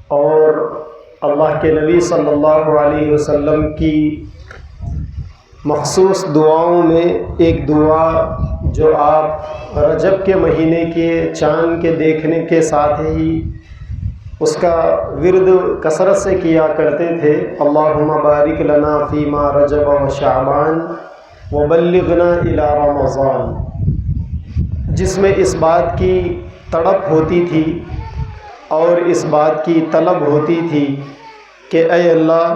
اور اللہ کے نبی صلی اللہ علیہ وسلم کی مخصوص دعاؤں میں ایک دعا جو آپ رجب کے مہینے کے چاند کے دیکھنے کے ساتھ ہی اس کا ورد کثرت سے کیا کرتے تھے، اللہم بارک لنا فیما رجب و شعبان وبلغنا الی رمضان، جس میں اس بات کی تڑپ ہوتی تھی اور اس بات کی طلب ہوتی تھی کہ اے اللہ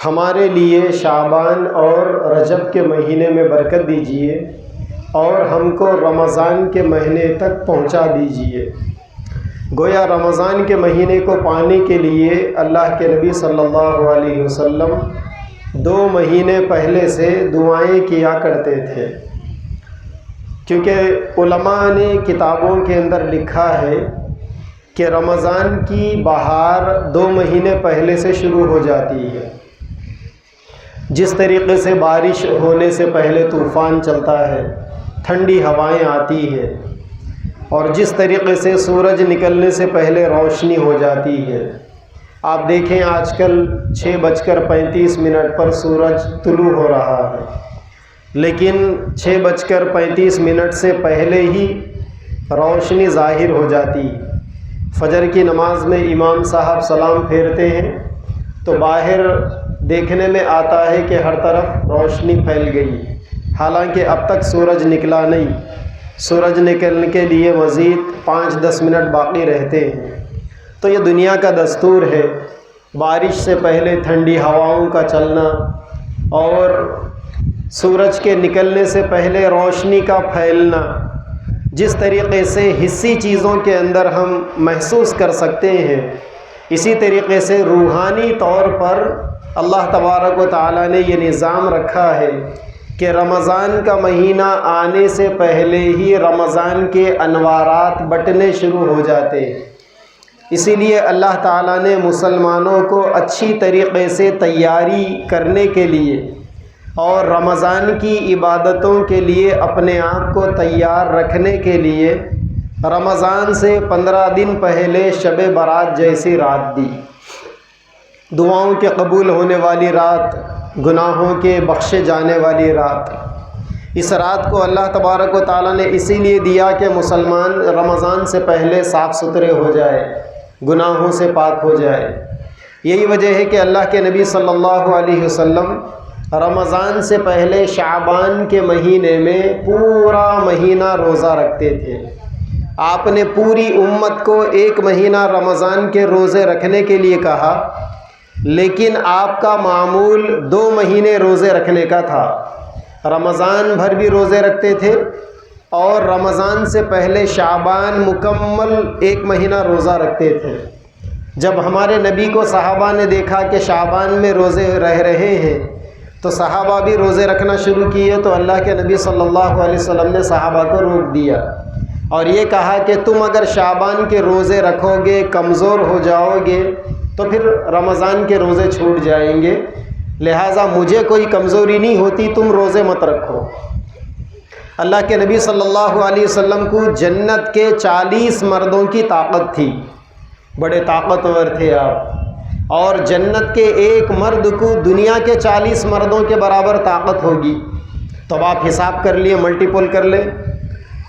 ہمارے لیے شعبان اور رجب کے مہینے میں برکت دیجیے اور ہم کو رمضان کے مہینے تک پہنچا دیجیے۔ گویا رمضان کے مہینے کو پانے کے لیے اللہ کے نبی صلی اللہ علیہ وسلم 2 مہینے پہلے سے دعائیں کیا کرتے تھے، کیونکہ علماء نے کتابوں کے اندر لکھا ہے کہ رمضان کی بہار 2 مہینے پہلے سے شروع ہو جاتی ہے۔ جس طریقے سے بارش ہونے سے پہلے طوفان چلتا ہے، ٹھنڈی ہوائیں آتی ہے، اور جس طریقے سے سورج نکلنے سے پہلے روشنی ہو جاتی ہے۔ آپ دیکھیں آج کل 6:35 پر سورج طلوع ہو رہا ہے، لیکن 6:35 سے پہلے ہی روشنی ظاہر ہو جاتی۔ فجر کی نماز میں امام صاحب سلام پھیرتے ہیں تو باہر دیکھنے میں آتا ہے کہ ہر طرف روشنی پھیل گئی، حالانکہ اب تک سورج نکلا نہیں۔ سورج نکلنے کے لیے مزید 5-10 منٹ باقی رہتے ہیں۔ تو یہ دنیا کا دستور ہے، بارش سے پہلے ٹھنڈی ہواؤں کا چلنا اور سورج کے نکلنے سے پہلے روشنی کا پھیلنا۔ جس طریقے سے حسی چیزوں کے اندر ہم محسوس کر سکتے ہیں، اسی طریقے سے روحانی طور پر اللہ تبارک و تعالیٰ نے یہ نظام رکھا ہے کہ رمضان کا مہینہ آنے سے پہلے ہی رمضان کے انوارات بٹنے شروع ہو جاتے ہیں۔ اسی لیے اللہ تعالیٰ نے مسلمانوں کو اچھی طریقے سے تیاری کرنے کے لیے اور رمضان کی عبادتوں کے لیے اپنے آپ کو تیار رکھنے کے لیے رمضان سے 15 دن پہلے شب برات جیسی رات دی، دعاؤں کے قبول ہونے والی رات، گناہوں کے بخشے جانے والی رات۔ اس رات کو اللہ تبارک و تعالیٰ نے اسی لیے دیا کہ مسلمان رمضان سے پہلے صاف ستھرے ہو جائے، گناہوں سے پاک ہو جائے۔ یہی وجہ ہے کہ اللہ کے نبی صلی اللہ علیہ وسلم رمضان سے پہلے شعبان کے مہینے میں پورا مہینہ روزہ رکھتے تھے۔ آپ نے پوری امت کو 1 مہینہ رمضان کے روزے رکھنے کے لیے کہا، لیکن آپ کا معمول 2 مہینے روزے رکھنے کا تھا۔ رمضان بھر بھی روزے رکھتے تھے اور رمضان سے پہلے شعبان مکمل 1 مہینہ روزہ رکھتے تھے۔ جب ہمارے نبی کو صحابہ نے دیکھا کہ شعبان میں روزے رہ رہے ہیں تو صحابہ بھی روزے رکھنا شروع کیے، تو اللہ کے نبی صلی اللہ علیہ وسلم نے صحابہ کو روک دیا اور یہ کہا کہ تم اگر شعبان کے روزے رکھو گے، کمزور ہو جاؤ گے تو پھر رمضان کے روزے چھوٹ جائیں گے، لہٰذا مجھے کوئی کمزوری نہیں ہوتی، تم روزے مت رکھو۔ اللہ کے نبی صلی اللہ علیہ وسلم کو جنت کے 40 مردوں کی طاقت تھی، بڑے طاقتور تھے آپ، اور جنت کے ایک مرد کو دنیا کے 40 مردوں کے برابر طاقت ہوگی، تو اب آپ حساب کر لیے، ملٹیپل کر لیں،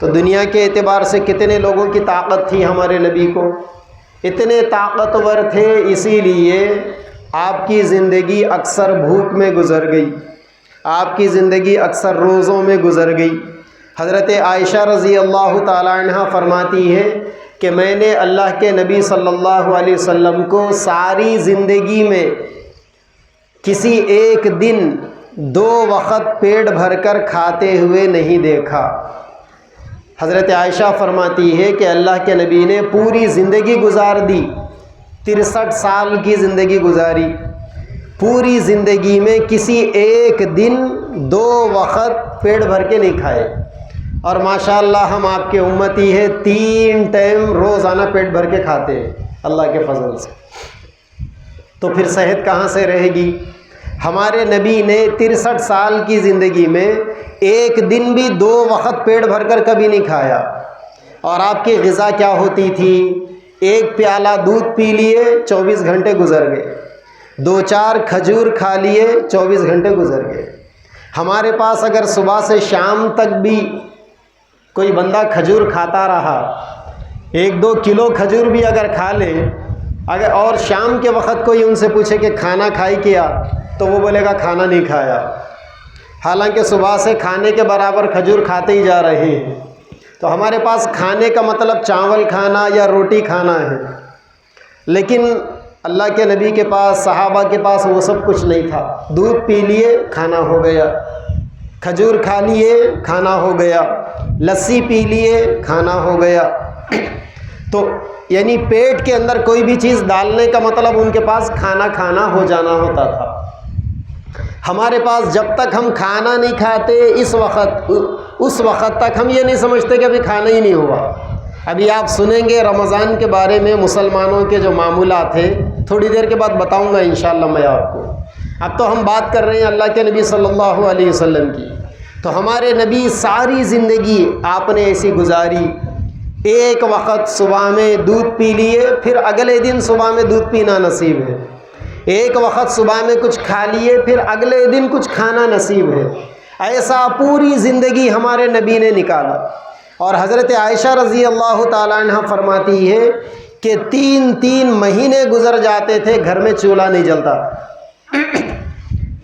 تو دنیا کے اعتبار سے کتنے لوگوں کی طاقت تھی ہمارے نبی کو؟ اتنے طاقتور تھے، اسی لیے آپ کی زندگی اکثر بھوک میں گزر گئی، آپ کی زندگی اکثر روزوں میں گزر گئی۔ حضرت عائشہ رضی اللہ تعالی عنہ فرماتی ہے کہ میں نے اللہ کے نبی صلی اللہ علیہ وسلم کو ساری زندگی میں کسی ایک دن 2 وقت پیٹ بھر کر کھاتے ہوئے نہیں دیکھا۔ حضرت عائشہ فرماتی ہے کہ اللہ کے نبی نے پوری زندگی گزار دی، 63 سال کی زندگی گزاری، پوری زندگی میں کسی ایک دن 2 وقت پیٹ بھر کے نہیں کھائے، اور ماشاءاللہ ہم آپ کے امتی ہیں، 3 ٹائم روزانہ پیٹ بھر کے کھاتے ہیں اللہ کے فضل سے، تو پھر صحت کہاں سے رہے گی؟ ہمارے نبی نے 63 سال کی زندگی میں ایک دن بھی 2 وقت پیٹ بھر کر کبھی نہیں کھایا، اور آپ کی غذا کیا ہوتی تھی؟ ایک پیالہ دودھ پی لیے 24 گھنٹے گزر گئے، 2-4 کھجور کھا لیے 24 گھنٹے گزر گئے۔ ہمارے پاس اگر صبح سے شام تک بھی کوئی بندہ کھجور کھاتا رہا، 1-2 کلو کھجور بھی اگر کھا لے، اگر اور شام کے وقت کوئی ان سے پوچھے کہ کھانا کھائی کیا، تو وہ بولے گا کھانا نہیں کھایا، حالانکہ صبح سے کھانے کے برابر کھجور کھاتے ہی جا رہے ہیں۔ تو ہمارے پاس کھانے کا مطلب چاول کھانا یا روٹی کھانا ہے، لیکن اللہ کے نبی کے پاس، صحابہ کے پاس وہ سب کچھ نہیں تھا۔ دودھ پی لیے کھانا ہو گیا، کھجور کھا لیے کھانا ہو گیا، لسی پی لیے کھانا ہو گیا۔ تو یعنی پیٹ کے اندر کوئی بھی چیز ڈالنے کا مطلب ان کے پاس کھانا کھانا ہو جانا ہوتا تھا۔ ہمارے پاس جب تک ہم کھانا نہیں کھاتے اس وقت تک ہم یہ نہیں سمجھتے کہ ابھی کھانا ہی نہیں ہوا۔ ابھی آپ سنیں گے رمضان کے بارے میں مسلمانوں کے جو معمولات ہیں، تھوڑی دیر کے بعد بتاؤں گا انشاءاللہ میں آپ کو۔ اب تو ہم بات کر رہے ہیں اللہ کے نبی صلی اللہ علیہ وسلم کی۔ تو ہمارے نبی ساری زندگی آپ نے ایسی گزاری، ایک وقت صبح میں دودھ پی لیے، پھر اگلے دن صبح میں دودھ پینا نصیب ہے، ایک وقت صبح میں کچھ کھا لیے، پھر اگلے دن کچھ کھانا نصیب ہے۔ ایسا پوری زندگی ہمارے نبی نے نکالا۔ اور حضرت عائشہ رضی اللہ تعالیٰ عنہ فرماتی ہے کہ 3 مہینے گزر جاتے تھے گھر میں چولہا نہیں جلتا،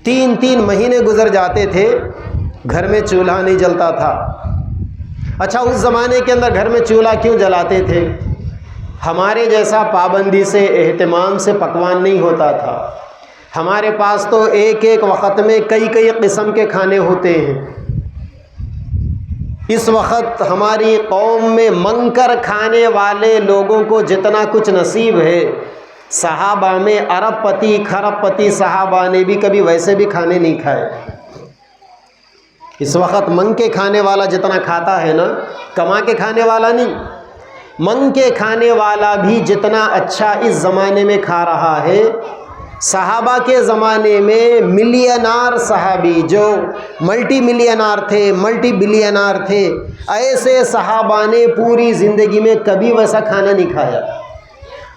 3 مہینے گزر جاتے تھے گھر میں چولہا نہیں جلتا تھا۔ اچھا، اس زمانے کے اندر گھر میں چولہا کیوں جلاتے تھے؟ ہمارے جیسا پابندی سے، اہتمام سے پکوان نہیں ہوتا تھا۔ ہمارے پاس تو ایک وقت میں کئی قسم کے کھانے ہوتے ہیں۔ اس وقت ہماری قوم میں منگ کر کھانے والے لوگوں کو جتنا کچھ نصیب ہے، صحابہ میں ارب پتی کھرب پتی صحابہ نے بھی کبھی ویسے بھی کھانے نہیں کھائے۔ اس وقت منگ کے کھانے والا جتنا کھاتا ہے نا، کما کے کھانے والا نہیں، منگ کے کھانے والا بھی جتنا اچھا اس زمانے میں کھا رہا ہے۔ صحابہ کے زمانے میں ملینار صحابی جو ملٹی ملینار تھے، ملٹی بلینار تھے، ایسے صحابہ نے پوری زندگی میں کبھی ویسا کھانا نہیں کھایا۔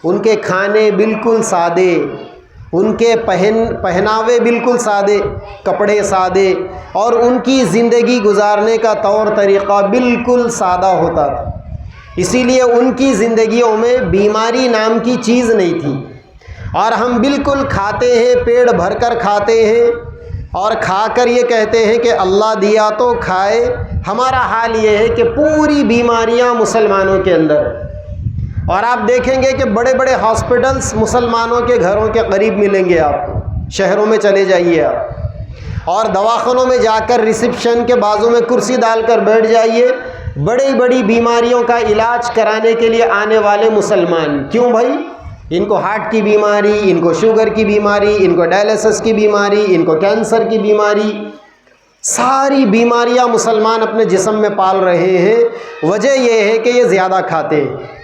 ان کے کھانے بالکل سادے، ان کے پہناوے بالکل سادے، کپڑے سادے، اور ان کی زندگی گزارنے کا طور طریقہ بالکل سادہ ہوتا تھا۔ اسی لیے ان کی زندگیوں میں بیماری نام کی چیز نہیں تھی۔ اور ہم بالکل کھاتے ہیں، پیٹ بھر کر کھاتے ہیں، اور کھا کر یہ کہتے ہیں کہ اللہ دیا تو کھائے۔ ہمارا حال یہ ہے کہ پوری بیماریاں مسلمانوں کے اندر ہیں۔ اور آپ دیکھیں گے کہ بڑے بڑے ہاسپٹلس مسلمانوں کے گھروں کے قریب ملیں گے آپ کو، شہروں میں چلے جائیے آپ، اور دواخانوں میں جا کر ریسیپشن کے بازو میں کرسی ڈال کر بیٹھ جائیے، بڑی بڑی بیماریوں کا علاج کرانے کے لیے آنے والے مسلمان۔ کیوں بھائی؟ ان کو ہارٹ کی بیماری، ان کو شوگر کی بیماری، ان کو ڈائلسس کی بیماری، ان کو کینسر کی بیماری، ساری بیماریاں مسلمان اپنے جسم میں پال رہے ہیں۔ وجہ یہ ہے کہ یہ زیادہ کھاتے ہیں۔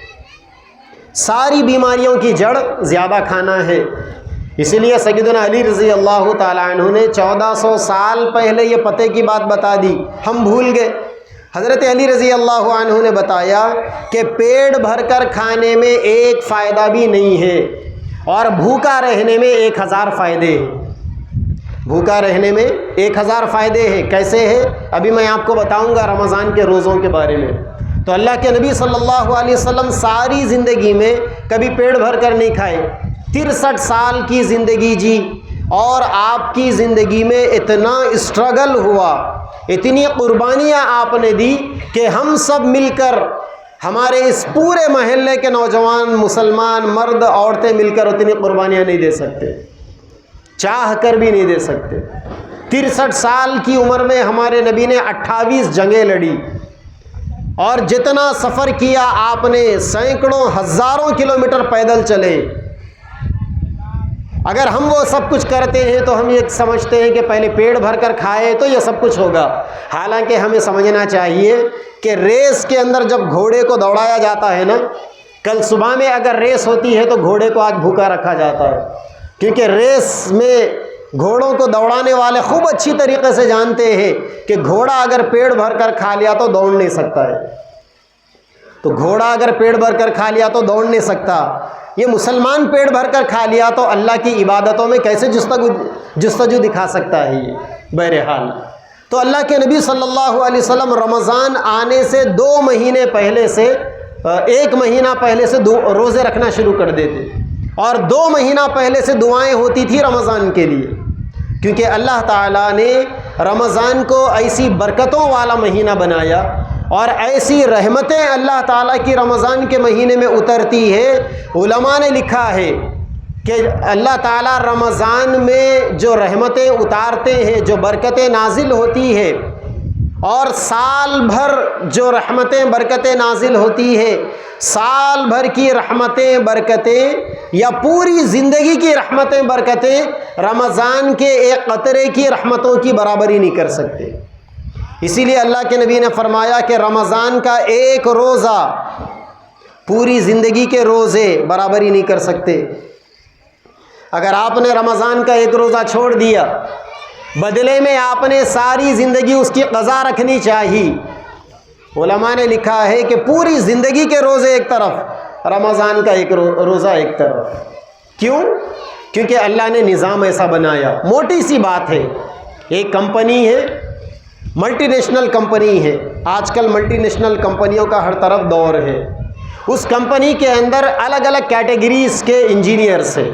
ساری بیماریوں کی جڑ زیادہ کھانا ہے۔ اسی لیے سیدنا علی رضی اللہ تعالیٰ عنہ نے 1400 سال پہلے یہ پتے کی بات بتا دی، ہم بھول گئے۔ حضرت علی رضی اللہ عنہ نے بتایا کہ پیٹ بھر کر کھانے میں ایک فائدہ بھی نہیں ہے، اور بھوکا رہنے میں 1000 فائدے ہیں۔ بھوکا رہنے میں 1000 فائدے ہیں۔ کیسے ہے؟ ابھی میں آپ کو بتاؤں گا رمضان کے روزوں کے بارے میں۔ تو اللہ کے نبی صلی اللہ علیہ وسلم ساری زندگی میں کبھی پیٹ بھر کر نہیں کھائے، 63 سال کی زندگی جی، اور آپ کی زندگی میں اتنا اسٹرگل ہوا، اتنی قربانیاں آپ نے دی کہ ہم سب مل کر، ہمارے اس پورے محلے کے نوجوان مسلمان مرد عورتیں مل کر اتنی قربانیاں نہیں دے سکتے، چاہ کر بھی نہیں دے سکتے۔ 63 سال کی عمر میں ہمارے نبی نے 28 جنگیں لڑی، اور جتنا سفر کیا آپ نے، سینکڑوں ہزاروں کلومیٹر پیدل چلے۔ اگر ہم وہ سب کچھ کرتے ہیں تو ہم یہ سمجھتے ہیں کہ پہلے پیٹ بھر کر کھائے تو یہ سب کچھ ہوگا۔ حالانکہ ہمیں سمجھنا چاہیے کہ ریس کے اندر جب گھوڑے کو دوڑایا جاتا ہے نا، کل صبح میں اگر ریس ہوتی ہے تو گھوڑے کو آج بھوکا رکھا جاتا ہے، کیونکہ ریس میں گھوڑوں کو دوڑانے والے خوب اچھی طریقے سے جانتے ہیں کہ گھوڑا اگر پیٹ بھر کر کھا لیا تو دوڑ نہیں سکتا ہے۔ تو گھوڑا اگر پیٹ بھر کر کھا لیا تو دوڑ نہیں سکتا، یہ مسلمان پیٹ بھر کر کھا لیا تو اللہ کی عبادتوں میں کیسے جستجو دکھا سکتا ہے یہ؟ بہرحال تو اللہ کے نبی صلی اللہ علیہ وسلم رمضان آنے سے 2 مہینے پہلے سے 1 مہینہ پہلے سے روزے رکھنا شروع کر دیتے، اور 2 مہینہ پہلے سے دعائیں ہوتی تھی رمضان کے لیے، کیونکہ اللہ تعالیٰ نے رمضان کو ایسی برکتوں والا مہینہ بنایا اور ایسی رحمتیں اللہ تعالیٰ کی رمضان کے مہینے میں اترتی ہے۔ علماء نے لکھا ہے کہ اللہ تعالیٰ رمضان میں جو رحمتیں اتارتے ہیں، جو برکتیں نازل ہوتی ہے، اور سال بھر جو رحمتیں برکتیں نازل ہوتی ہے، سال بھر کی رحمتیں برکتیں یا پوری زندگی کی رحمتیں برکتیں رمضان کے ایک قطرے کی رحمتوں کی برابری نہیں کر سکتے۔ اسی لیے اللہ کے نبی نے فرمایا کہ رمضان کا 1 روزہ پوری زندگی کے روزے برابری نہیں کر سکتے۔ اگر آپ نے رمضان کا 1 روزہ چھوڑ دیا، بدلے میں آپ نے ساری زندگی اس کی قضا رکھنی چاہیے۔ علماء نے لکھا ہے کہ پوری زندگی کے روزے ایک طرف، رمضان کا 1 روزہ ایک طرف۔ کیوں؟ کیونکہ اللہ نے نظام ایسا بنایا۔ موٹی سی بات ہے، ایک کمپنی ہے، ملٹی نیشنل کمپنی ہے، آج کل ملٹی نیشنل کمپنیوں کا ہر طرف دور ہے۔ اس کمپنی کے اندر الگ الگ کیٹیگریز کے انجینئرس ہیں،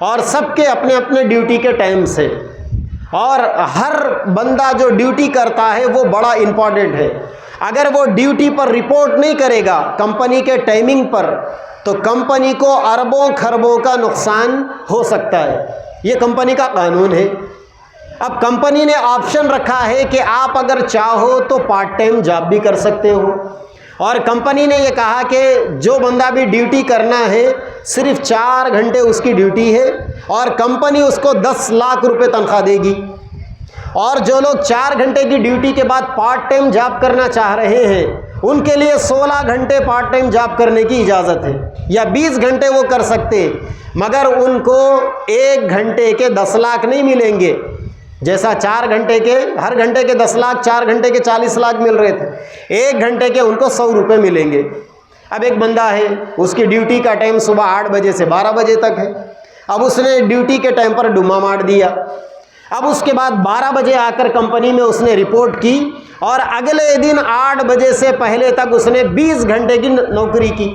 اور سب کے اپنے اپنے ڈیوٹی کے ٹائمز ہیں، اور ہر بندہ جو ڈیوٹی کرتا ہے وہ بڑا امپورٹنٹ ہے۔ اگر وہ ڈیوٹی پر رپورٹ نہیں کرے گا کمپنی کے ٹائمنگ پر، تو کمپنی کو اربوں خربوں کا نقصان ہو سکتا ہے۔ یہ کمپنی کا قانون ہے۔ اب کمپنی نے آپشن رکھا ہے کہ آپ اگر چاہو تو پارٹ ٹائم جاب بھی کر سکتے ہو، اور کمپنی نے یہ کہا کہ جو بندہ بھی ڈیوٹی کرنا ہے صرف 4 گھنٹے اس کی ڈیوٹی ہے، اور کمپنی اس کو 10 لاکھ روپے تنخواہ دے گی۔ اور جو لوگ 4 گھنٹے کی ڈیوٹی کے بعد پارٹ ٹائم جاب کرنا چاہ رہے ہیں، ان کے لیے 16 گھنٹے پارٹ ٹائم جاب کرنے کی اجازت ہے، یا 20 گھنٹے وہ کر سکتے، مگر ان کو 1 گھنٹے کے 10 لاکھ نہیں ملیں گے۔ جیسا 4 گھنٹے کے ہر گھنٹے کے 10 لاکھ، 4 گھنٹے کے 40 لاکھ مل رہے تھے، 1 گھنٹے کے ان کو 100 روپے ملیں گے۔ اب ایک بندہ ہے، اس کی ڈیوٹی کا ٹائم صبح 8 بجے سے 12 بجے تک ہے، اب اس نے ڈیوٹی کے ٹائم پر ڈما مار دیا، اب اس کے بعد 12 بجے آ کر کمپنی میں اس نے رپورٹ کی، اور اگلے دن 8 بجے سے پہلے تک اس نے 20 گھنٹے کی نوکری کی،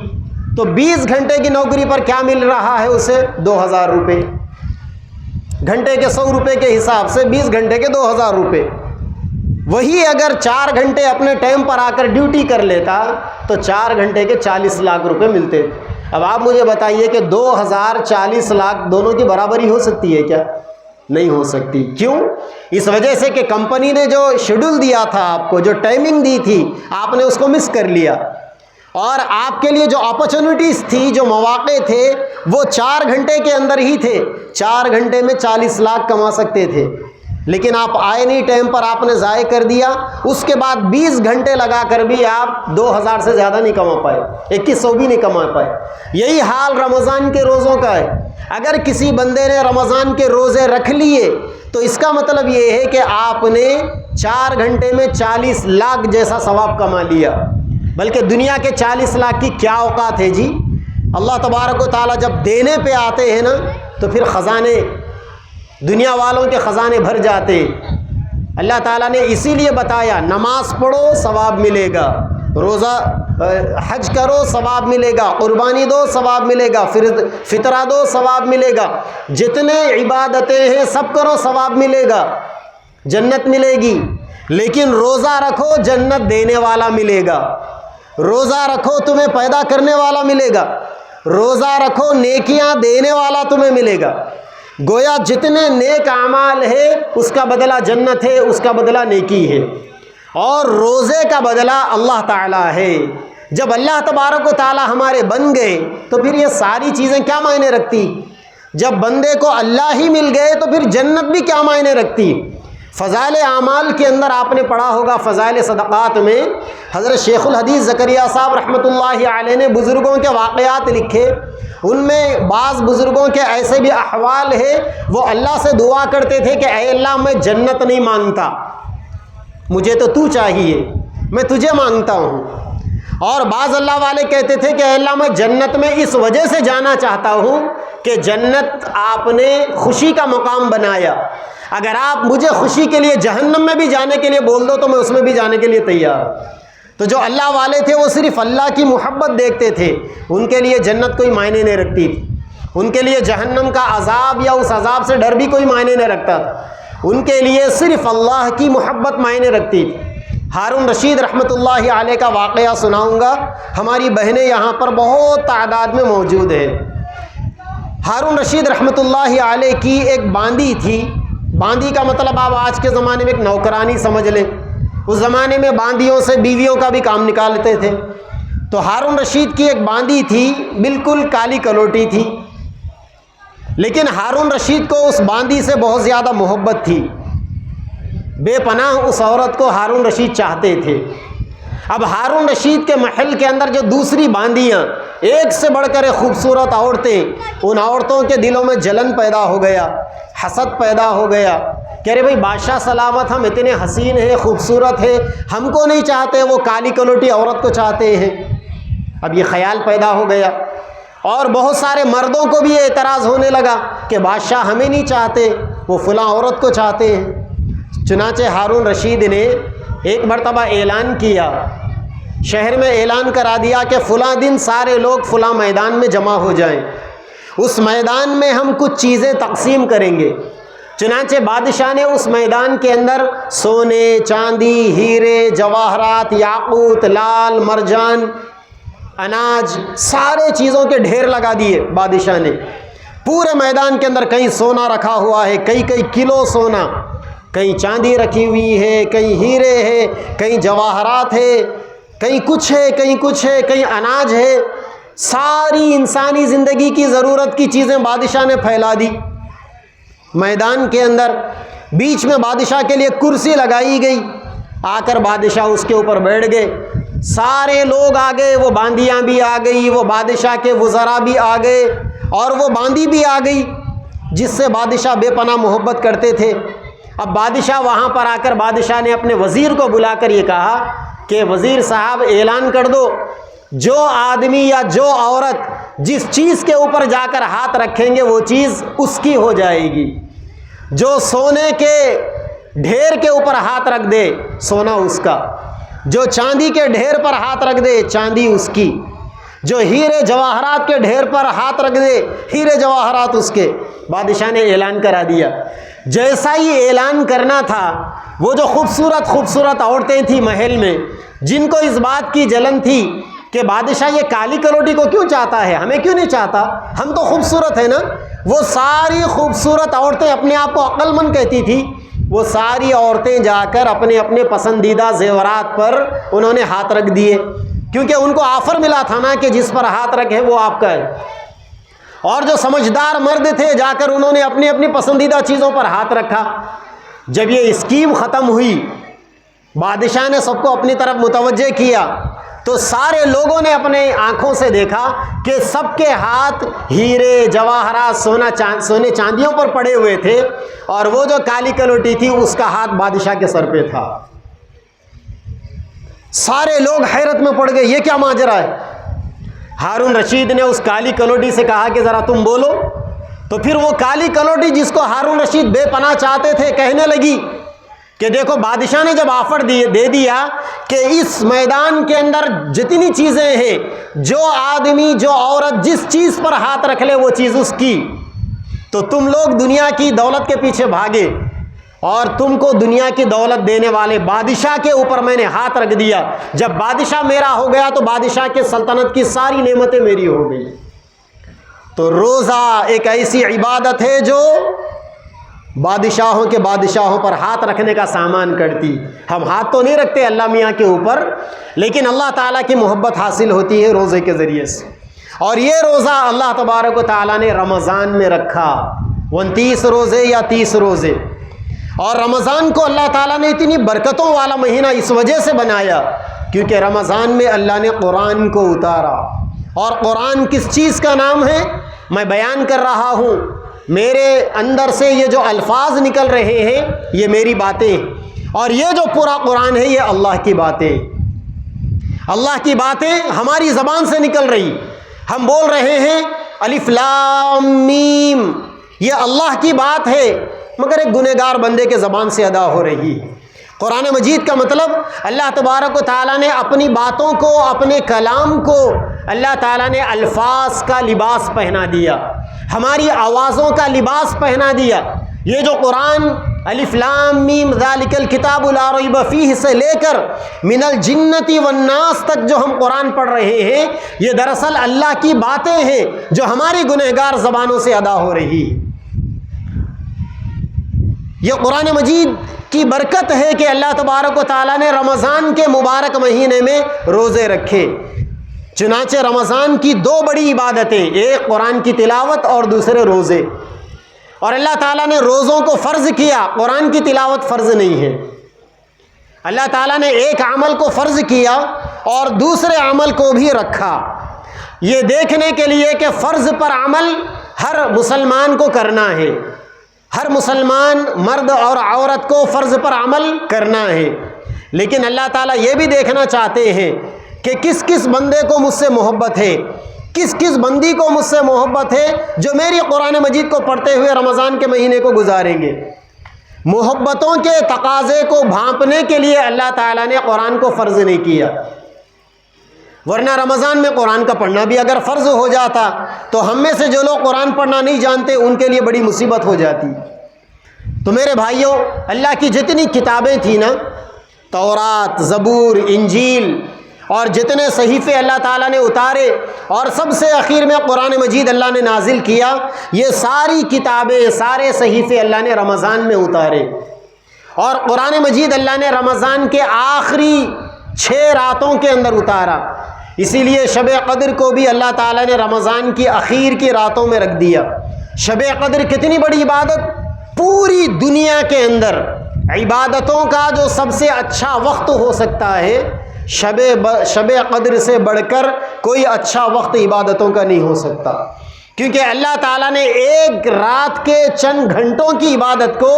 تو 20 گھنٹے کی نوکری پر کیا مل رہا ہے اسے؟ 2000 روپے۔ گھنٹے کے 100 روپے کے حساب سے 20 گھنٹے کے 2000 روپے۔ وہی اگر 4 گھنٹے اپنے ٹائم پر آ کر ڈیوٹی کر لیتا تو 4 گھنٹے کے 40 لاکھ روپے ملتے تھے۔ اب آپ مجھے بتائیے کہ 2000 40 لاکھ دونوں کی برابری ہو سکتی ہے کیا؟ نہیں ہو سکتی۔ کیوں؟ اس وجہ سے کہ کمپنی نے جو شیڈول دیا تھا آپ کو، جو ٹائمنگ دی تھی، آپ نے اس کو مس کر لیا، اور آپ کے لیے جو اپرچونٹیز تھی، جو مواقع تھے، وہ 4 گھنٹے کے اندر ہی تھے۔ 4 گھنٹے میں 40 لاکھ کما سکتے تھے، لیکن آپ آئے نہیں ٹائم پر، آپ نے ضائع کر دیا۔ اس کے بعد 20 گھنٹے لگا کر بھی آپ 2000 سے زیادہ نہیں کما پائے، 2100 بھی نہیں کما پائے۔ یہی حال رمضان کے روزوں کا ہے۔ اگر کسی بندے نے رمضان کے روزے رکھ لیے تو اس کا مطلب یہ ہے کہ آپ نے 4 گھنٹے میں 40 لاکھ جیسا ثواب کما لیا۔ بلکہ دنیا کے 40 لاکھ کی کیا اوقات ہے جی؟ اللہ تبارک و تعالیٰ جب دینے پہ آتے ہیں نا تو پھر خزانے، دنیا والوں کے خزانے بھر جاتے۔ اللہ تعالیٰ نے اسی لیے بتایا، نماز پڑھو ثواب ملے گا، روزہ حج کرو ثواب ملے گا، قربانی دو ثواب ملے گا، فطرہ دو ثواب ملے گا، جتنے عبادتیں ہیں سب کرو ثواب ملے گا، جنت ملے گی۔ لیکن روزہ رکھو جنت دینے والا ملے گا، روزہ رکھو تمہیں پیدا کرنے والا ملے گا، روزہ رکھو نیکیاں دینے والا تمہیں ملے گا۔ گویا جتنے نیک اعمال ہے اس کا بدلہ جنت ہے، اس کا بدلہ نیکی ہے، اور روزے کا بدلہ اللہ تعالیٰ ہے۔ جب اللہ تبارک و تعالیٰ ہمارے بن گئے تو پھر یہ ساری چیزیں کیا معنی رکھتی؟ جب بندے کو اللہ ہی مل گئے تو پھر جنت بھی کیا معنی رکھتی؟ فضائل اعمال کے اندر آپ نے پڑھا ہوگا، فضائل صدقات میں حضرت شیخ الحدیث زکریا صاحب رحمۃ اللہ علیہ نے بزرگوں کے واقعات لکھے۔ ان میں بعض بزرگوں کے ایسے بھی احوال ہے، وہ اللہ سے دعا کرتے تھے کہ اے اللہ میں جنت نہیں مانگتا، مجھے تو تو چاہیے، میں تجھے مانگتا ہوں۔ اور بعض اللہ والے کہتے تھے کہ اے اللہ میں جنت میں اس وجہ سے جانا چاہتا ہوں کہ جنت آپ نے خوشی کا مقام بنایا، اگر آپ مجھے خوشی کے لیے جہنم میں بھی جانے کے لیے بول دو تو میں اس میں بھی جانے کے لیے تیار ہوں۔ تو جو اللہ والے تھے وہ صرف اللہ کی محبت دیکھتے تھے، ان کے لیے جنت کوئی معنی نہیں رکھتی تھی، ان کے لیے جہنم کا عذاب یا اس عذاب سے ڈر بھی کوئی معنی نہیں رکھتا تھا، ان کے لیے صرف اللہ کی محبت معنی رکھتی تھی۔ ہارون رشید رحمۃ اللہ علیہ کا واقعہ سناؤں گا، ہماری بہنیں یہاں پر بہت تعداد میں موجود ہیں۔ ہارون رشید رحمۃ اللہ علیہ کی ایک باندی تھی، باندی کا مطلب آپ آج کے زمانے میں ایک نوکرانی سمجھ لیں، اس زمانے میں باندیوں سے بیویوں کا بھی کام نکالتے تھے۔ تو ہارون رشید کی ایک باندی تھی، بالکل کالی کلوٹی تھی، لیکن ہارون رشید کو اس باندی سے بہت زیادہ محبت تھی، بے پناہ اس عورت کو ہارون رشید چاہتے تھے۔ اب ہارون رشید کے محل کے اندر جو دوسری باندیاں ایک سے بڑھ کر خوبصورت عورتیں، ان عورتوں کے دلوں میں جلن پیدا ہو گیا، حسد پیدا ہو گیا کہ ارے بھائی بادشاہ سلامت، ہم اتنے حسین ہیں، خوبصورت ہیں، ہم کو نہیں چاہتے، وہ کالی کلوٹی عورت کو چاہتے ہیں۔ اب یہ خیال پیدا ہو گیا، اور بہت سارے مردوں کو بھی یہ اعتراض ہونے لگا کہ بادشاہ ہمیں نہیں چاہتے، وہ فلاں عورت کو چاہتے ہیں۔ چنانچہ ہارون رشید نے ایک مرتبہ اعلان کیا، شہر میں اعلان کرا دیا کہ فلاں دن سارے لوگ فلاں میدان میں جمع ہو جائیں، اس میدان میں ہم کچھ چیزیں تقسیم کریں گے۔ چنانچہ بادشاہ نے اس میدان کے اندر سونے، چاندی، ہیرے، جواہرات، یاقوت، لال، مرجان، اناج، سارے چیزوں کے ڈھیر لگا دیے۔ بادشاہ نے پورے میدان کے اندر کہیں سونا رکھا ہوا ہے، کئی کلو سونا، کہیں چاندی رکھی ہوئی ہے، کہیں ہیرے ہے، کہیں جواہرات ہے، کہیں کچھ ہے، کہیں کچھ ہے، کہیں اناج ہے، ساری انسانی زندگی کی ضرورت کی چیزیں بادشاہ نے پھیلا دی میدان کے اندر۔ بیچ میں بادشاہ کے لیے کرسی لگائی گئی، آ کر بادشاہ اس کے اوپر بیٹھ گئے، سارے لوگ آ گئے، وہ باندیاں بھی آ گئی، وہ بادشاہ کے وزراء بھی آ گئے، اور وہ باندی بھی آ گئی جس سے بادشاہ بے پناہ محبت کرتے تھے۔ اب بادشاہ وہاں پر آ کر بادشاہ نے اپنے وزیر کو بلا کر یہ کہا کہ وزیر صاحب اعلان کر دو، جو آدمی یا جو عورت جس چیز کے اوپر جا کر ہاتھ رکھیں گے وہ چیز اس کی ہو جائے گی۔ جو سونے کے ڈھیر کے اوپر ہاتھ رکھ دے سونا اس کا، جو چاندی کے ڈھیر پر ہاتھ رکھ دے چاندی اس کی، جو ہیرے جواہرات کے ڈھیر پر ہاتھ رکھ دے ہیرے جواہرات اس کے۔ بادشاہ نے اعلان کرا دیا۔ جیسا ہی اعلان کرنا تھا، وہ جو خوبصورت خوبصورت عورتیں تھیں محل میں، جن کو اس بات کی جلن تھی کہ بادشاہ یہ کالی کلوٹی کو کیوں چاہتا ہے، ہمیں کیوں نہیں چاہتا، ہم تو خوبصورت ہیں نا، وہ ساری خوبصورت عورتیں اپنے آپ کو عقل مند کہتی تھی، وہ ساری عورتیں جا کر اپنے اپنے پسندیدہ زیورات پر انہوں نے ہاتھ رکھ دیے، کیونکہ ان کو آفر ملا تھا نا کہ جس پر ہاتھ رکھے وہ آپ کا ہے۔ اور جو سمجھدار مرد تھے جا کر انہوں نے اپنی اپنی پسندیدہ چیزوں پر ہاتھ رکھا۔ جب یہ اسکیم ختم ہوئی، بادشاہ نے سب کو اپنی طرف متوجہ کیا، تو سارے لوگوں نے اپنے آنکھوں سے دیکھا کہ سب کے ہاتھ ہیرے جواہرات سونے چاندیوں پر پڑے ہوئے تھے، اور وہ جو کالی کلوٹی تھی اس کا ہاتھ بادشاہ کے سر پہ تھا۔ سارے لوگ حیرت میں پڑ گئے، یہ کیا ماجرا ہے؟ ہارون رشید نے اس کالی کلوٹی سے کہا کہ ذرا تم بولو۔ تو پھر وہ کالی کلوٹی جس کو ہارون رشید بے پناہ چاہتے تھے کہنے لگی کہ دیکھو بادشاہ نے جب آفر دے دیا کہ اس میدان کے اندر جتنی چیزیں ہیں، جو آدمی جو عورت جس چیز پر ہاتھ رکھ لے وہ چیز اس کی، تو تم لوگ دنیا کی دولت کے پیچھے بھاگے، اور تم کو دنیا کی دولت دینے والے بادشاہ کے اوپر میں نے ہاتھ رکھ دیا۔ جب بادشاہ میرا ہو گیا تو بادشاہ کے سلطنت کی ساری نعمتیں میری ہو گئی۔ تو روزہ ایک ایسی عبادت ہے جو بادشاہوں پر ہاتھ رکھنے کا سامان کرتی۔ ہم ہاتھ تو نہیں رکھتے اللہ میاں کے اوپر، لیکن اللہ تعالیٰ کی محبت حاصل ہوتی ہے روزے کے ذریعے سے۔ اور یہ روزہ اللہ تبارک و تعالیٰ نے رمضان میں رکھا، 29 روزے یا 30 روزے۔ اور رمضان کو اللہ تعالیٰ نے اتنی برکتوں والا مہینہ اس وجہ سے بنایا کیونکہ رمضان میں اللہ نے قرآن کو اتارا۔ اور قرآن کس چیز کا نام ہے؟ میں بیان کر رہا ہوں، میرے اندر سے یہ جو الفاظ نکل رہے ہیں یہ میری باتیں، اور یہ جو پورا قرآن ہے یہ اللہ کی باتیں۔ اللہ کی باتیں ہماری زبان سے نکل رہی، ہم بول رہے ہیں الف لام میم، یہ اللہ کی بات ہے، مگر ایک گنہگار بندے کے زبان سے ادا ہو رہی ہے۔ قرآن مجید کا مطلب اللہ تبارک و تعالیٰ نے اپنی باتوں کو، اپنے کلام کو اللہ تعالیٰ نے الفاظ کا لباس پہنا دیا، ہماری آوازوں کا لباس پہنا دیا۔ یہ جو قرآن الف لام میم ذالک الکتاب لا ریب فیہ سے لے کر من الجنۃ والناس تک جو ہم قرآن پڑھ رہے ہیں، یہ دراصل اللہ کی باتیں ہیں جو ہماری گنہگار زبانوں سے ادا ہو رہی۔ یہ قرآن مجید کی برکت ہے کہ اللہ تبارک و تعالیٰ نے رمضان کے مبارک مہینے میں روزے رکھے۔ چنانچہ رمضان کی دو بڑی عبادتیں، ایک قرآن کی تلاوت اور دوسرے روزے، اور اللہ تعالیٰ نے روزوں کو فرض کیا، قرآن کی تلاوت فرض نہیں ہے۔ اللہ تعالیٰ نے ایک عمل کو فرض کیا اور دوسرے عمل کو بھی رکھا، یہ دیکھنے کے لیے کہ فرض پر عمل ہر مسلمان کو کرنا ہے، ہر مسلمان مرد اور عورت کو فرض پر عمل کرنا ہے، لیکن اللہ تعالیٰ یہ بھی دیکھنا چاہتے ہیں کہ کس کس بندے کو مجھ سے محبت ہے، کس کس بندی کو مجھ سے محبت ہے جو میری قرآن مجید کو پڑھتے ہوئے رمضان کے مہینے کو گزاریں گے۔ محبتوں کے تقاضے کو بھانپنے کے لیے اللہ تعالیٰ نے قرآن کو فرض نہیں کیا، ورنہ رمضان میں قرآن کا پڑھنا بھی اگر فرض ہو جاتا تو ہم میں سے جو لوگ قرآن پڑھنا نہیں جانتے ان کے لیے بڑی مصیبت ہو جاتی۔ تو میرے بھائیوں، اللہ کی جتنی کتابیں تھیں نا، تورات، زبور، انجیل، اور جتنے صحیفے اللہ تعالیٰ نے اتارے اور سب سے اخیر میں قرآن مجید اللہ نے نازل کیا، یہ ساری کتابیں، سارے صحیفے اللہ نے رمضان میں اتارے، اور قرآن مجید اللہ نے رمضان کے آخری 6 راتوں کے اندر اتارا۔ اسی لیے شب قدر کو بھی اللہ تعالیٰ نے رمضان کی اخیر کی راتوں میں رکھ دیا۔ شب قدر کتنی بڑی عبادت، پوری دنیا کے اندر عبادتوں کا جو سب سے اچھا وقت ہو سکتا ہے، شب قدر سے بڑھ کر کوئی اچھا وقت عبادتوں کا نہیں ہو سکتا، کیونکہ اللہ تعالیٰ نے ایک رات کے چند گھنٹوں کی عبادت کو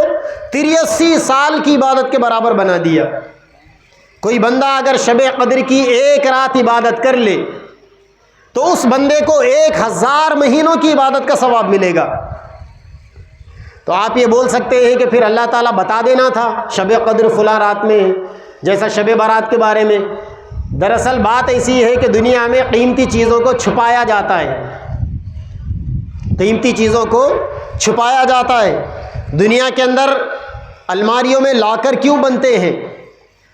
83 سال کی عبادت کے برابر بنا دیا۔ کوئی بندہ اگر شب قدر کی ایک رات عبادت کر لے تو اس بندے کو 1000 مہینوں کی عبادت کا ثواب ملے گا۔ تو آپ یہ بول سکتے ہیں کہ پھر اللہ تعالیٰ بتا دینا تھا شب قدر فلاں رات میں ہے، جیسا شب برات کے بارے میں۔ دراصل بات ایسی ہے کہ دنیا میں قیمتی چیزوں کو چھپایا جاتا ہے، قیمتی چیزوں کو چھپایا جاتا ہے۔ دنیا کے اندر الماریوں میں لاکر کیوں بنتے ہیں؟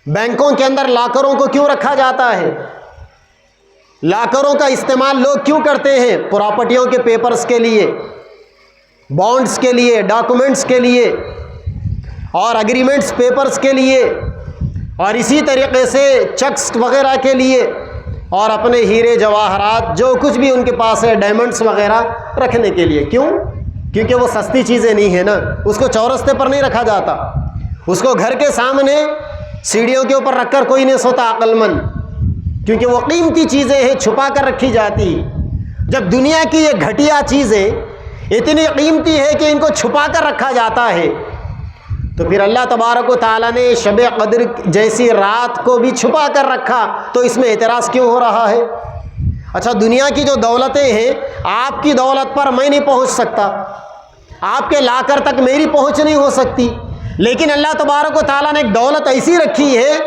بینکوں کے اندر لاکروں کو کیوں رکھا جاتا ہے؟ لاکروں کا استعمال لوگ کیوں کرتے ہیں؟ پراپرٹیوں کے پیپرز کے لیے، بانڈز کے لیے، ڈاکومنٹس کے لیے، اور اگریمنٹس پیپرز کے لیے، اور اسی طریقے سے چیکس وغیرہ کے لیے، اور اپنے ہیرے جواہرات جو کچھ بھی ان کے پاس ہے، ڈائمنڈس وغیرہ رکھنے کے لیے۔ کیوں؟ کیونکہ وہ سستی چیزیں نہیں ہیں نا، اس کو چورستے پر نہیں رکھا جاتا، اس کو گھر کے سامنے سیڑھیوں کے اوپر رکھ کر کوئی نہیں سوتا عقل مند، کیونکہ وہ قیمتی چیزیں ہیں، چھپا کر رکھی جاتی۔ جب دنیا کی یہ گھٹیا چیزیں اتنی قیمتی ہے کہ ان کو چھپا کر رکھا جاتا ہے، تو پھر اللہ تبارک و تعالیٰ نے شب قدر جیسی رات کو بھی چھپا کر رکھا، تو اس میں اعتراض کیوں ہو رہا ہے؟ اچھا، دنیا کی جو دولتیں ہیں، آپ کی دولت پر میں نہیں پہنچ سکتا، آپ کے لاکر تک میری پہنچ نہیں ہو سکتی، لیکن اللہ تبارک و تعالیٰ نے ایک دولت ایسی رکھی ہے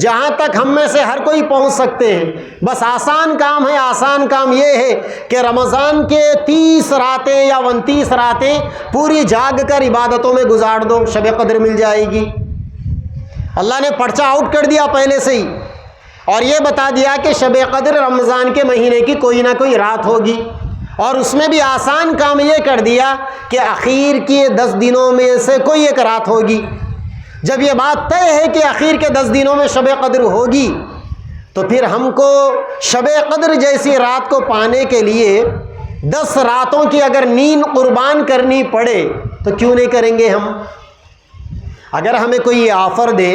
جہاں تک ہم میں سے ہر کوئی پہنچ سکتے ہیں۔ بس آسان کام ہے، آسان کام یہ ہے کہ رمضان کے 30 راتیں یا 29 راتیں پوری جاگ کر عبادتوں میں گزار دو، شب قدر مل جائے گی۔ اللہ نے پرچہ آؤٹ کر دیا پہلے سے ہی، اور یہ بتا دیا کہ شب قدر رمضان کے مہینے کی کوئی نہ کوئی رات ہوگی، اور اس میں بھی آسان کام یہ کر دیا کہ اخیر کے 10 دنوں میں سے کوئی ایک رات ہوگی۔ جب یہ بات طے ہے کہ اخیر کے 10 دنوں میں شب قدر ہوگی، تو پھر ہم کو شب قدر جیسی رات کو پانے کے لیے 10 راتوں کی اگر نیند قربان کرنی پڑے تو کیوں نہیں کریں گے ہم؟ اگر ہمیں کوئی یہ آفر دے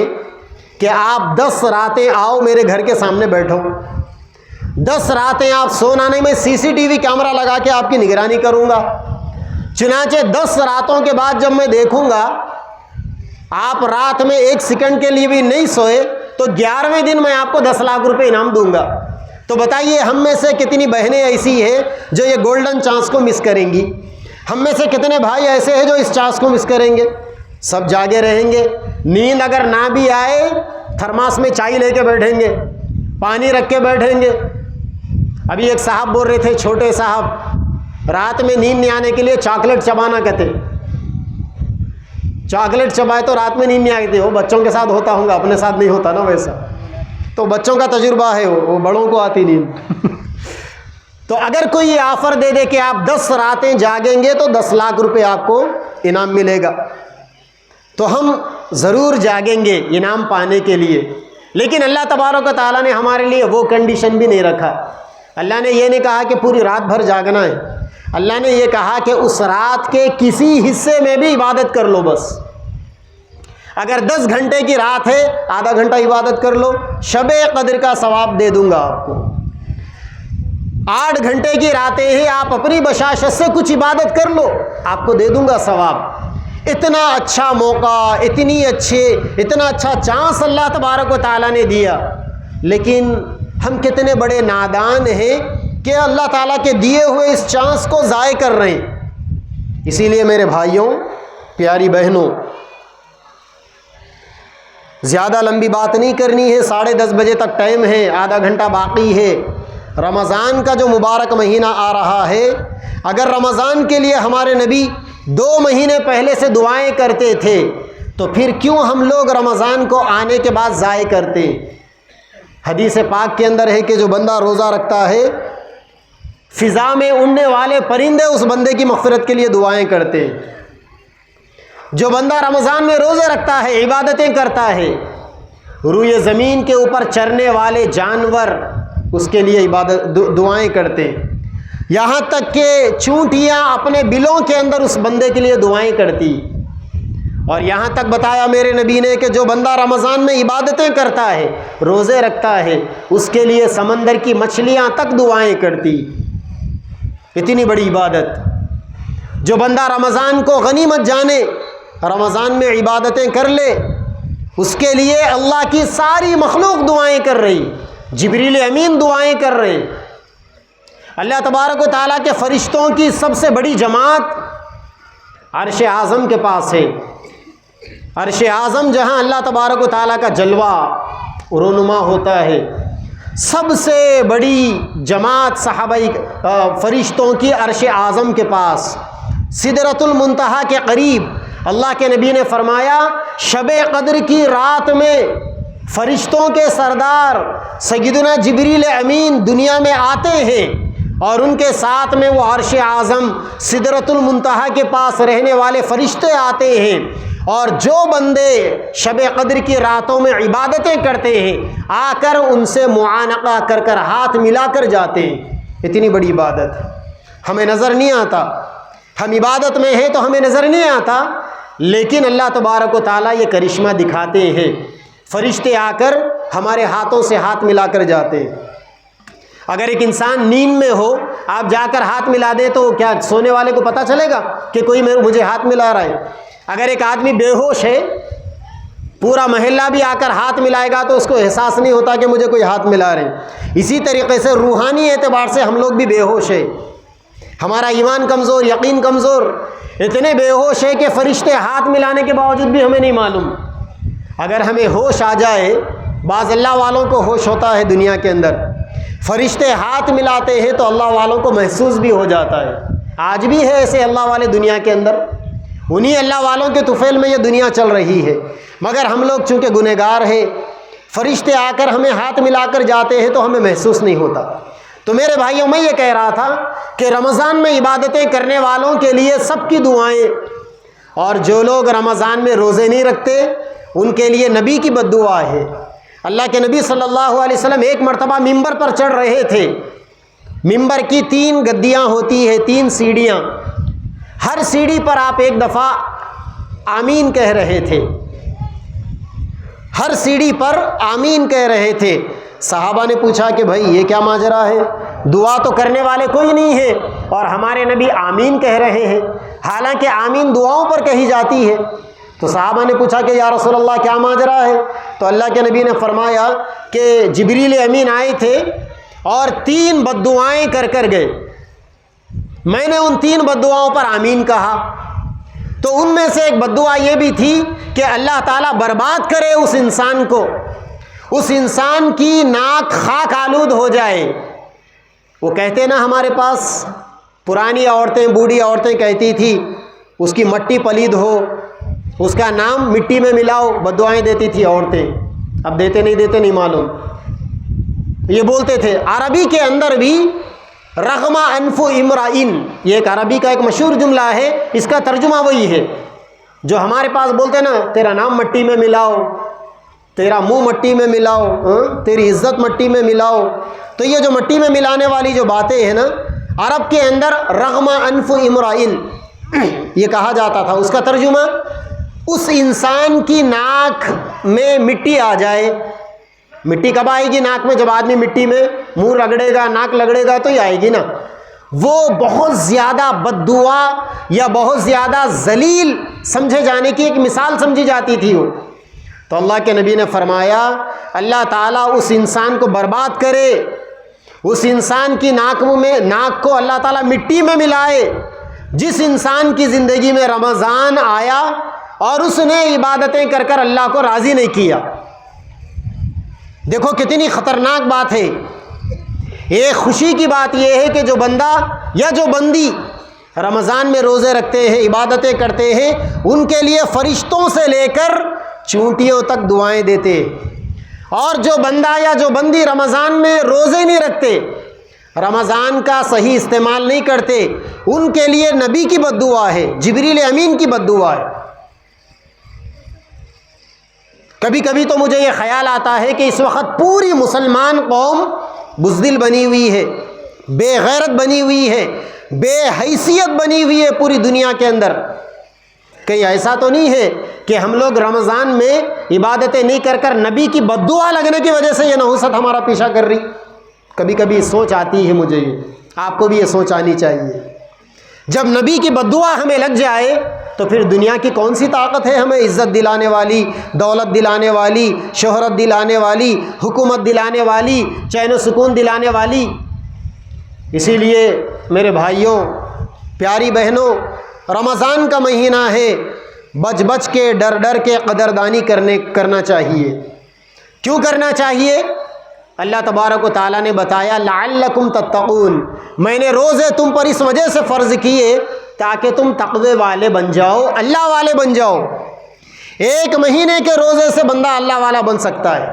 کہ آپ 10 راتیں آؤ میرے گھر کے سامنے بیٹھو، 10 راتیں آپ سونا نہیں، میں CCTV کیمرہ لگا کے آپ کی نگرانی کروں گا، چنانچہ 10 راتوں کے بعد جب میں دیکھوں گا آپ رات میں 1 سیکنڈ کے لیے بھی نہیں سوئے، تو 11ویں دن میں آپ کو 10 لاکھ روپے انعام دوں گا۔ تو بتائیے ہم میں سے کتنی بہنیں ایسی ہیں جو یہ گولڈن چانس کو مس کریں گی؟ ہم میں سے کتنے بھائی ایسے ہیں جو اس چانس کو مس کریں گے؟ سب جاگے رہیں گے، نیند اگر نہ بھی آئے تھرماس میں چائے لے کے بیٹھیں گے، پانی رکھ کے بیٹھیں گے۔ ابھی ایک صاحب بول رہے تھے، چھوٹے صاحب، رات میں نیند نہیں آنے کے لیے چاکلیٹ چبانا کہتے، چاکلیٹ چبائے تو رات میں نیند نہیں آئی تھی۔ وہ بچوں کے ساتھ ہوتا ہوگا، اپنے ساتھ نہیں ہوتا نا ویسا، تو بچوں کا تجربہ ہے، وہ بڑوں کو آتی نیند۔ تو اگر کوئی یہ آفر دے دے کہ آپ 10 راتیں جاگیں گے تو 10 لاکھ روپے آپ کو انعام ملے گا، تو ہم ضرور جاگیں گے انعام پانے کے لیے۔ لیکن اللہ تبارک و تعالیٰ نے ہمارے لیے وہ کنڈیشن بھی نہیں رکھا۔ اللہ نے یہ نہیں کہا کہ پوری رات بھر جاگنا ہے، اللہ نے یہ کہا کہ اس رات کے کسی حصے میں بھی عبادت کر لو بس۔ اگر 10 گھنٹے کی رات ہے، آدھا گھنٹہ عبادت کر لو، شب قدر کا ثواب دے دوں گا آپ کو۔ 8 گھنٹے کی راتیں ہیں، آپ اپنی بشاشت سے کچھ عبادت کر لو، آپ کو دے دوں گا ثواب۔ اتنا اچھا موقع، اتنا اچھا چانس اللہ تبارک و تعالیٰ نے دیا، لیکن ہم کتنے بڑے نادان ہیں کہ اللہ تعالیٰ کے دیے ہوئے اس چانس کو ضائع کر رہے ہیں۔ اسی لیے میرے بھائیوں، پیاری بہنوں، زیادہ لمبی بات نہیں کرنی ہے، 10:30 بجے تک ٹائم ہے، آدھا گھنٹہ باقی ہے۔ رمضان کا جو مبارک مہینہ آ رہا ہے، اگر رمضان کے لیے ہمارے نبی 2 مہینے پہلے سے دعائیں کرتے تھے، تو پھر کیوں ہم لوگ رمضان کو آنے کے بعد ضائع کرتے؟ حدیث پاک کے اندر ہے کہ جو بندہ روزہ رکھتا ہے، فضا میں اڑنے والے پرندے اس بندے کی مغفرت کے لیے دعائیں کرتے ہیں۔ جو بندہ رمضان میں روزے رکھتا ہے، عبادتیں کرتا ہے، روئے زمین کے اوپر چرنے والے جانور اس کے لیے دعائیں کرتے ہیں، یہاں تک کہ چونٹیاں اپنے بلوں کے اندر اس بندے کے لیے دعائیں کرتی۔ اور یہاں تک بتایا میرے نبی نے کہ جو بندہ رمضان میں عبادتیں کرتا ہے، روزے رکھتا ہے، اس کے لیے سمندر کی مچھلیاں تک دعائیں کرتی۔ اتنی بڑی عبادت۔ جو بندہ رمضان کو غنیمت جانے، رمضان میں عبادتیں کر لے، اس کے لیے اللہ کی ساری مخلوق دعائیں کر رہی، جبریل امین دعائیں کر رہے، اللہ تبارک و تعالیٰ کے فرشتوں کی سب سے بڑی جماعت عرش اعظم کے پاس ہے۔ عرش اعظم جہاں اللہ تبارک و تعالیٰ کا جلوہ رونما ہوتا ہے، سب سے بڑی جماعت صحابہ فرشتوں کی عرش اعظم کے پاس سدرۃ المنتہا کے قریب۔ اللہ کے نبی نے فرمایا، شب قدر کی رات میں فرشتوں کے سردار سیدنا جبریل امین دنیا میں آتے ہیں، اور ان کے ساتھ میں وہ عرش اعظم سدرۃ المنتہا کے پاس رہنے والے فرشتے آتے ہیں، اور جو بندے شب قدر کی راتوں میں عبادتیں کرتے ہیں، آ کر ان سے معانقہ کر کر ہاتھ ملا کر جاتے ہیں۔ اتنی بڑی عبادت ہمیں نظر نہیں آتا، ہم عبادت میں ہیں تو ہمیں نظر نہیں آتا، لیکن اللہ تبارک و تعالیٰ یہ کرشمہ دکھاتے ہیں، فرشتے آ کر ہمارے ہاتھوں سے ہاتھ ملا کر جاتے ہیں۔ اگر ایک انسان نیند میں ہو، آپ جا کر ہاتھ ملا دیں تو کیا سونے والے کو پتہ چلے گا کہ کوئی مجھے ہاتھ ملا رہا ہے؟ اگر ایک آدمی بے ہوش ہے، پورا محلہ بھی آ کر ہاتھ ملائے گا تو اس کو احساس نہیں ہوتا کہ مجھے کوئی ہاتھ ملا رہے ہیں۔ اسی طریقے سے روحانی اعتبار سے ہم لوگ بھی بے ہوش ہیں، ہمارا ایمان کمزور، یقین کمزور، اتنے بے ہوش ہے کہ فرشتے ہاتھ ملانے کے باوجود بھی ہمیں نہیں معلوم۔ اگر ہمیں ہوش آ جائے، بعض اللہ والوں کو ہوش ہوتا ہے دنیا کے اندر، فرشتے ہاتھ ملاتے ہیں تو اللہ والوں کو محسوس بھی ہو جاتا ہے۔ آج بھی ہے ایسے اللہ والے دنیا کے اندر، انہی اللہ والوں کے طفیل میں یہ دنیا چل رہی ہے، مگر ہم لوگ چونکہ گنہگار ہیں، فرشتے آ کر ہمیں ہاتھ ملا کر جاتے ہیں تو ہمیں محسوس نہیں ہوتا۔ تو میرے بھائیوں، میں یہ کہہ رہا تھا کہ رمضان میں عبادتیں کرنے والوں کے لیے سب کی دعائیں، اور جو لوگ رمضان میں روزے نہیں رکھتے ان کے لیے نبی کی بد دعا ہے۔ اللہ کے نبی صلی اللہ علیہ وسلم ایک مرتبہ ممبر پر چڑھ رہے تھے، ممبر کی 3 گدیاں ہوتی ہیں، 3 سیڑھیاں، ہر سیڑھی پر آپ ایک دفعہ آمین کہہ رہے تھے، ہر سیڑھی پر آمین کہہ رہے تھے۔ صحابہ نے پوچھا کہ بھائی یہ کیا ماجرا ہے، دعا تو کرنے والے کوئی نہیں ہے اور ہمارے نبی آمین کہہ رہے ہیں، حالانکہ آمین دعاؤں پر کہی جاتی ہے۔ تو صحابہ نے پوچھا کہ یا رسول اللہ کیا ماجرا ہے؟ تو اللہ کے نبی نے فرمایا کہ جبریل امین آئے تھے اور 3 بد دعائیں کر گئے، میں نے ان 3 بد دعاؤں پر آمین کہا، تو ان میں سے ایک بد دعا یہ بھی تھی کہ اللہ تعالیٰ برباد کرے اس انسان کو، اس انسان کی ناک خاک آلود ہو جائے۔ وہ کہتے نا ہمارے پاس پرانی عورتیں، بوڑھی عورتیں کہتی تھی اس کی مٹی پلید ہو، اس کا نام مٹی میں ملاؤ، بد دعائیں دیتی تھی عورتیں، اب دیتے نہیں معلوم، یہ بولتے تھے۔ عربی کے اندر بھی رغم انف امرئن، یہ ایک عربی کا ایک مشہور جملہ ہے، اس کا ترجمہ وہی ہے جو ہمارے پاس بولتے نا تیرا نام مٹی میں ملاؤ، تیرا منہ مٹی میں ملاؤ، تیری عزت مٹی میں ملاؤ۔ تو یہ جو مٹی میں ملانے والی جو باتیں ہیں نا، عرب کے اندر رغم انف امرئن یہ کہا جاتا تھا، اس کا ترجمہ اس انسان کی ناک میں مٹی آ جائے۔ مٹی کب آئے گی ناک میں؟ جب آدمی مٹی میں منہ رگڑے گا، ناک لگڑے گا تو ہی آئے گی نا۔ وہ بہت زیادہ بد دعا یا بہت زیادہ ذلیل سمجھے جانے کی ایک مثال سمجھی جاتی تھی وہ۔ تو اللہ کے نبی نے فرمایا اللہ تعالیٰ اس انسان کو برباد کرے، اس انسان کی ناک کو اللہ تعالیٰ مٹی میں ملائے جس انسان کی زندگی میں رمضان آیا اور اس نے عبادتیں کر اللہ کو راضی نہیں کیا۔ دیکھو کتنی خطرناک بات ہے۔ ایک خوشی کی بات یہ ہے کہ جو بندہ یا جو بندی رمضان میں روزے رکھتے ہیں، عبادتیں کرتے ہیں، ان کے لیے فرشتوں سے لے کر چونٹیوں تک دعائیں دیتے، اور جو بندہ یا جو بندی رمضان میں روزے نہیں رکھتے، رمضان کا صحیح استعمال نہیں کرتے، ان کے لیے نبی کی بد دعا ہے، جبریل امین کی بد دعا ہے۔ کبھی کبھی تو مجھے یہ خیال آتا ہے کہ اس وقت پوری مسلمان قوم بزدل بنی ہوئی ہے، بے غیرت بنی ہوئی ہے، بے حیثیت بنی ہوئی ہے پوری دنیا کے اندر۔ کہیں ایسا تو نہیں ہے کہ ہم لوگ رمضان میں عبادتیں نہیں کر نبی کی بد دعا لگنے کی وجہ سے یہ نحوست ہمارا پیچھا کر رہی؟ کبھی کبھی سوچ آتی ہے مجھے، یہ آپ کو بھی یہ سوچ آنی چاہیے۔ جب نبی کی بد دعا ہمیں لگ جائے تو پھر دنیا کی کون سی طاقت ہے ہمیں عزت دلانے والی، دولت دلانے والی، شہرت دلانے والی، حکومت دلانے والی، چین و سکون دلانے والی؟ اسی لیے میرے بھائیوں، پیاری بہنوں، رمضان کا مہینہ ہے، بچ بچ کے ڈر کے قدردانی کرنا چاہیے۔ کیوں کرنا چاہیے؟ اللہ تبارک و تعالیٰ نے بتایا لعلکم تتقون، میں نے روزے تم پر اس وجہ سے فرض کیے تاکہ تم تقوی والے بن جاؤ، اللہ والے بن جاؤ۔ ایک مہینے کے روزے سے بندہ اللہ والا بن سکتا ہے،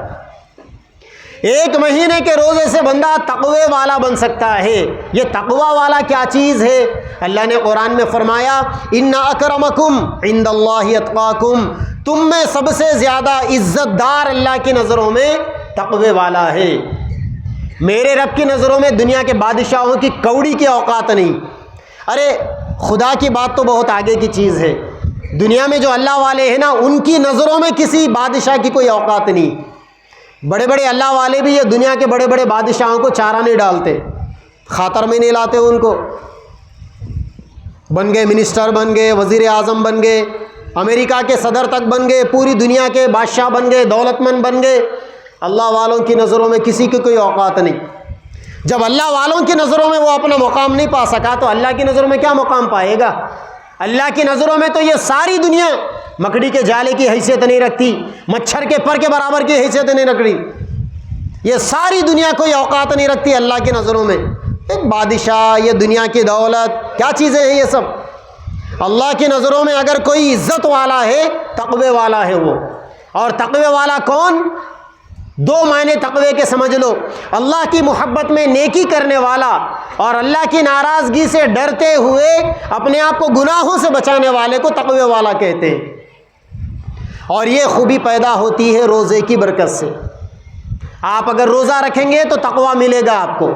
ایک مہینے کے روزے سے بندہ تقوی والا بن سکتا ہے۔ یہ تقوی والا کیا چیز ہے؟ اللہ نے قرآن میں فرمایا ان اکرمکم عند اللہ اتقاکم، تم میں سب سے زیادہ عزت دار اللہ کی نظروں میں تقوی والا ہے۔ میرے رب کی نظروں میں دنیا کے بادشاہوں کی کوڑی کی اوقات نہیں۔ ارے خدا کی بات تو بہت آگے کی چیز ہے، دنیا میں جو اللہ والے ہیں نا، ان کی نظروں میں کسی بادشاہ کی کوئی اوقات نہیں۔ بڑے بڑے اللہ والے بھی یہ دنیا کے بڑے بڑے بادشاہوں کو چارہ نہیں ڈالتے، خاطر میں نہیں لاتے، ان کو بن گئے منسٹر، بن گئے وزیر اعظم، بن گئے امریکہ کے صدر تک بن گئے، پوری دنیا کے بادشاہ بن گئے، دولت مند بن گئے۔ اللہ والوں کی نظروں میں کسی کی کوئی اوقات نہیں۔ جب اللہ والوں کی نظروں میں وہ اپنا مقام نہیں پا سکا تو اللہ کی نظروں میں کیا مقام پائے گا؟ اللہ کی نظروں میں تو یہ ساری دنیا مکڑی کے جالے کی حیثیت نہیں رکھتی، مچھر کے پر کے برابر کی حیثیت نہیں رکھتی، یہ ساری دنیا کوئی اوقات نہیں رکھتی اللہ کی نظروں میں۔ ایک بادشاہ، یہ دنیا کی دولت، کیا چیزیں ہیں یہ سب؟ اللہ کی نظروں میں اگر کوئی عزت والا ہے، تقوی والا ہے وہ۔ اور تقوی والا کون؟ دو معنی تقوی کے سمجھ لو، اللہ کی محبت میں نیکی کرنے والا اور اللہ کی ناراضگی سے ڈرتے ہوئے اپنے آپ کو گناہوں سے بچانے والے کو تقوی والا کہتے ہیں۔ اور یہ خوبی پیدا ہوتی ہے روزے کی برکت سے۔ آپ اگر روزہ رکھیں گے تو تقوی ملے گا آپ کو۔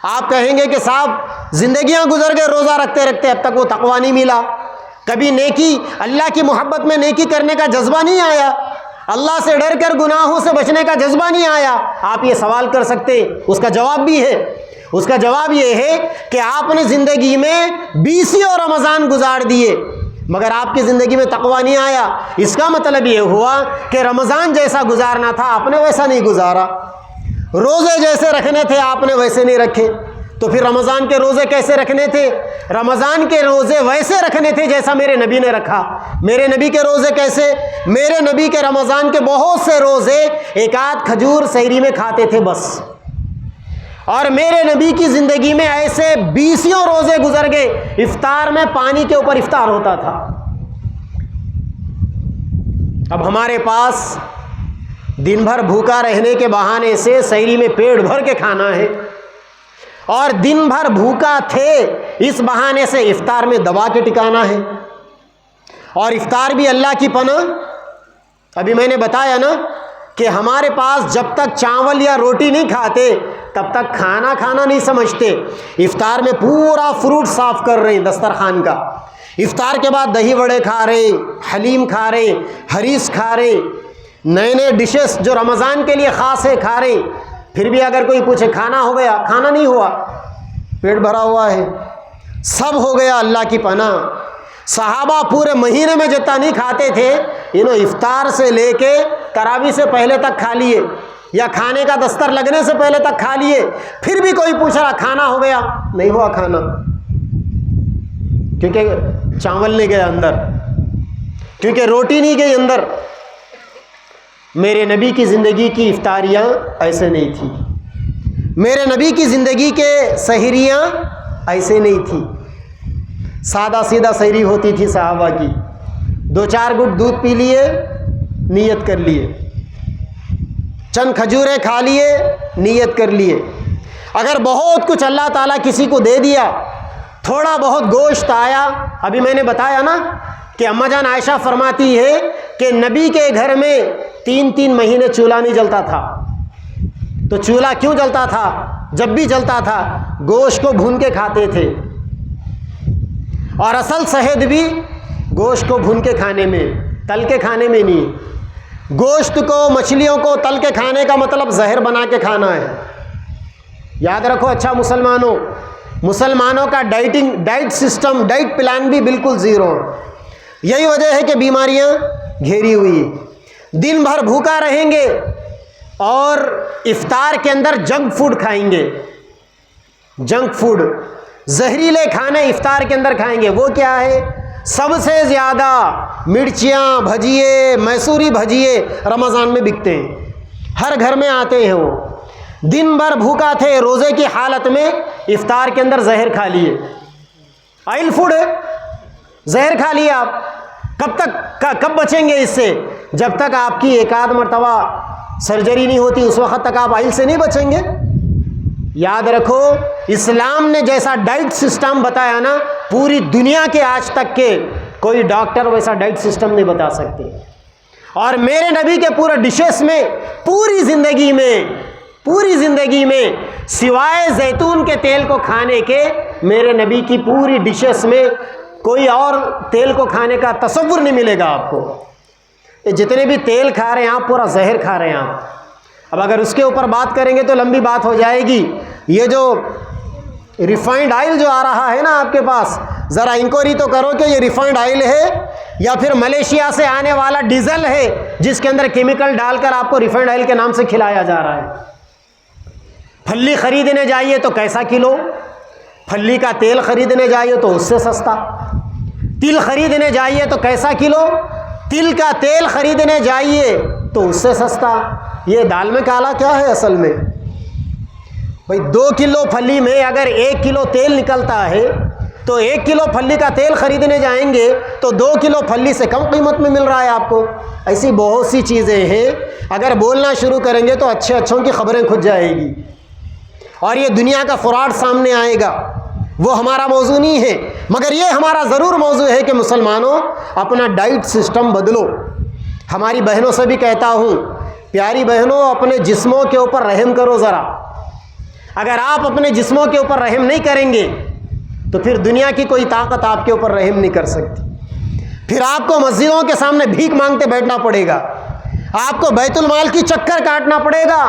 آپ کہیں گے کہ صاحب زندگیاں گزر گئے روزہ رکھتے رکھتے، اب تک وہ تقوی نہیں ملا، کبھی نیکی، اللہ کی محبت میں نیکی کرنے کا جذبہ نہیں آیا، اللہ سے ڈر کر گناہوں سے بچنے کا جذبہ نہیں آیا۔ آپ یہ سوال کر سکتے، اس کا جواب بھی ہے۔ اس کا جواب یہ ہے کہ آپ نے زندگی میں 20 رمضان گزار دیے، مگر آپ کی زندگی میں تقویٰ نہیں آیا، اس کا مطلب یہ ہوا کہ رمضان جیسا گزارنا تھا آپ نے ویسا نہیں گزارا، روزے جیسے رکھنے تھے آپ نے ویسے نہیں رکھے۔ تو پھر رمضان کے روزے کیسے رکھنے تھے؟ رمضان کے روزے ویسے رکھنے تھے جیسا میرے نبی نے رکھا۔ میرے نبی کے روزے کیسے؟ میرے نبی کے رمضان کے بہت سے روزے ایک آدھ کھجور سحری میں کھاتے تھے بس، اور میرے نبی کی زندگی میں ایسے 20 روزے گزر گئے، افطار میں پانی کے اوپر افطار ہوتا تھا۔ اب ہمارے پاس دن بھر بھوکا رہنے کے بہانے سے سحری میں پیٹ بھر کے کھانا ہے، اور دن بھر بھوکا تھے اس بہانے سے افطار میں دبا کے ٹکانا ہے، اور افطار بھی اللہ کی پناہ۔ ابھی میں نے بتایا نا کہ ہمارے پاس جب تک چاول یا روٹی نہیں کھاتے تب تک کھانا کھانا نہیں سمجھتے۔ افطار میں پورا فروٹ صاف کر رہے ہیں دسترخوان کا، افطار کے بعد دہی وڑے کھا رہے، حلیم کھا رہے، حریص کھا رہے، نئے نئے ڈشز جو رمضان کے لیے خاص ہے کھا رہے۔ پھر بھی اگر کوئی پوچھے کھانا ہو گیا، کھانا نہیں ہوا، پیٹ بھرا ہوا ہے، سب ہو گیا اللہ کی پناہ۔ صحابہ پورے مہینے میں جتنا نہیں کھاتے تھے انہوں افطار سے لے کے تراویح سے پہلے تک کھا لیے، یا کھانے کا دستر لگنے سے پہلے تک کھا لیے۔ پھر بھی کوئی پوچھ رہا کھانا ہو گیا، نہیں ہوا کھانا، کیونکہ چاول نہیں گیا اندر، کیونکہ روٹی نہیں گئی اندر۔ میرے نبی کی زندگی کی افطاریاں ایسے نہیں تھی، میرے نبی کی زندگی کے سحریاں ایسے نہیں تھی، سادہ سیدھا سحری ہوتی تھی صحابہ کی، 2-4 گھٹ دودھ پی لیے، نیت کر لیے، چند کھجوریں کھا لیے، نیت کر لیے۔ اگر بہت کچھ اللہ تعالیٰ کسی کو دے دیا، تھوڑا بہت گوشت آیا، ابھی میں نے بتایا نا کہ اماں جان عائشہ فرماتی ہے کہ نبی کے گھر میں 3 مہینے چولہا نہیں جلتا تھا۔ تو چولہا کیوں جلتا تھا؟ جب بھی جلتا تھا گوشت کو بھون کے کھاتے تھے، اور اصل صحت بھی گوشت کو بھون کے کھانے میں، تل کے کھانے میں نہیں۔ گوشت کو، مچھلیوں کو تل کے کھانے کا مطلب زہر بنا کے کھانا ہے، یاد رکھو۔ اچھا مسلمانوں کا ڈائٹ سسٹم، ڈائٹ پلان بھی بالکل زیرو۔ یہی وجہ ہے کہ بیماریاں گھیری ہوئی، دن بھر بھوکا رہیں گے اور افطار کے اندر جنک فوڈ کھائیں گے، جنک فوڈ، زہریلے کھانے افطار کے اندر کھائیں گے۔ وہ کیا ہے؟ سب سے زیادہ مرچیاں، بھجیے، میسوری بھجیے رمضان میں بکتے ہیں، ہر گھر میں آتے ہیں۔ وہ دن بھر بھوکا تھے روزے کی حالت میں، افطار کے اندر زہر کھا لیے، آئل فوڈ ہے، زہر کھا لیے آپ۔ کب بچیں گے اس سے؟ جب تک آپ کی ایک آدھ مرتبہ سرجری نہیں ہوتی اس وقت تک آپ آئل سے نہیں بچیں گے۔ یاد رکھو، اسلام نے جیسا ڈائٹ سسٹم بتایا نا، پوری دنیا کے آج تک کے کوئی ڈاکٹر ویسا ڈائٹ سسٹم نہیں بتا سکتے۔ اور میرے نبی کے پورے ڈشز میں پوری زندگی میں سوائے زیتون کے تیل کو کھانے کے، میرے نبی کی پوری ڈشز میں کوئی اور تیل کو کھانے کا تصور نہیں ملے گا آپ کو۔ یہ جتنے بھی تیل کھا رہے ہیں آپ، پورا زہر کھا رہے ہیں آپ۔ اب اگر اس کے اوپر بات کریں گے تو لمبی بات ہو جائے گی۔ یہ جو ریفائنڈ آئل جو آ رہا ہے نا آپ کے پاس، ذرا انکوائری تو کرو کہ یہ ریفائنڈ آئل ہے یا پھر ملیشیا سے آنے والا ڈیزل ہے جس کے اندر کیمیکل ڈال کر آپ کو ریفائنڈ آئل کے نام سے کھلایا جا رہا ہے۔ پھلی خریدنے جائیے تو کیسا کلو، پھلی کا تیل خریدنے جائیے تو اس سے سستا، تل خریدنے جائیے تو کیسا کلو، تل کا تیل خریدنے جائیے تو اس سے سستا۔ یہ دال میں کالا کیا ہے اصل میں؟ بھائی 2 کلو پھلی میں اگر 1 کلو تیل نکلتا ہے تو 1 کلو پھلی کا تیل خریدنے جائیں گے تو 2 کلو پھلی سے کم قیمت میں مل رہا ہے آپ کو۔ ایسی بہت سی چیزیں ہیں، اگر بولنا شروع کریں گے تو اچھوں کی خبریں کھج جائے گی اور یہ دنیا کا فراڈ سامنے آئے گا۔ وہ ہمارا موضوع نہیں ہے، مگر یہ ہمارا ضرور موضوع ہے کہ مسلمانوں اپنا ڈائٹ سسٹم بدلو۔ ہماری بہنوں سے بھی کہتا ہوں، پیاری بہنوں، اپنے جسموں کے اوپر رحم کرو ذرا۔ اگر آپ اپنے جسموں کے اوپر رحم نہیں کریں گے تو پھر دنیا کی کوئی طاقت آپ کے اوپر رحم نہیں کر سکتی۔ پھر آپ کو مسجدوں کے سامنے بھیک مانگتے بیٹھنا پڑے گا، آپ کو بیت المال کی چکر کاٹنا پڑے گا،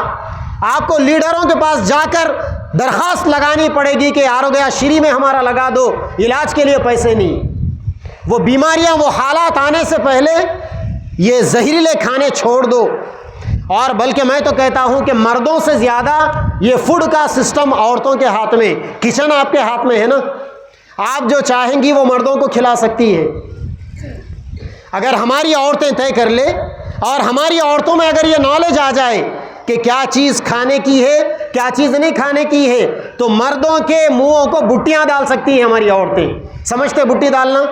آپ کو لیڈروں کے پاس جا کر درخواست لگانی پڑے گی کہ آروگیہ شری میں ہمارا لگا دو، علاج کے لیے پیسے نہیں۔ وہ بیماریاں، وہ حالات آنے سے پہلے یہ زہریلے کھانے چھوڑ دو. اور بلکہ میں تو کہتا ہوں کہ مردوں سے زیادہ یہ فوڈ کا سسٹم عورتوں کے ہاتھ میں، کچن آپ کے ہاتھ میں ہے نا. آپ جو چاہیں گی وہ مردوں کو کھلا سکتی ہے. اگر ہماری عورتیں طے کر لے اور ہماری عورتوں میں اگر یہ نالج آ جائے کہ کیا چیز کھانے کی ہے کیا چیز نہیں کھانے کی ہے، تو مردوں کے منہوں کو بٹیاں ڈال سکتی ہیں ہماری عورتیں. سمجھتے بٹی ڈالنا؟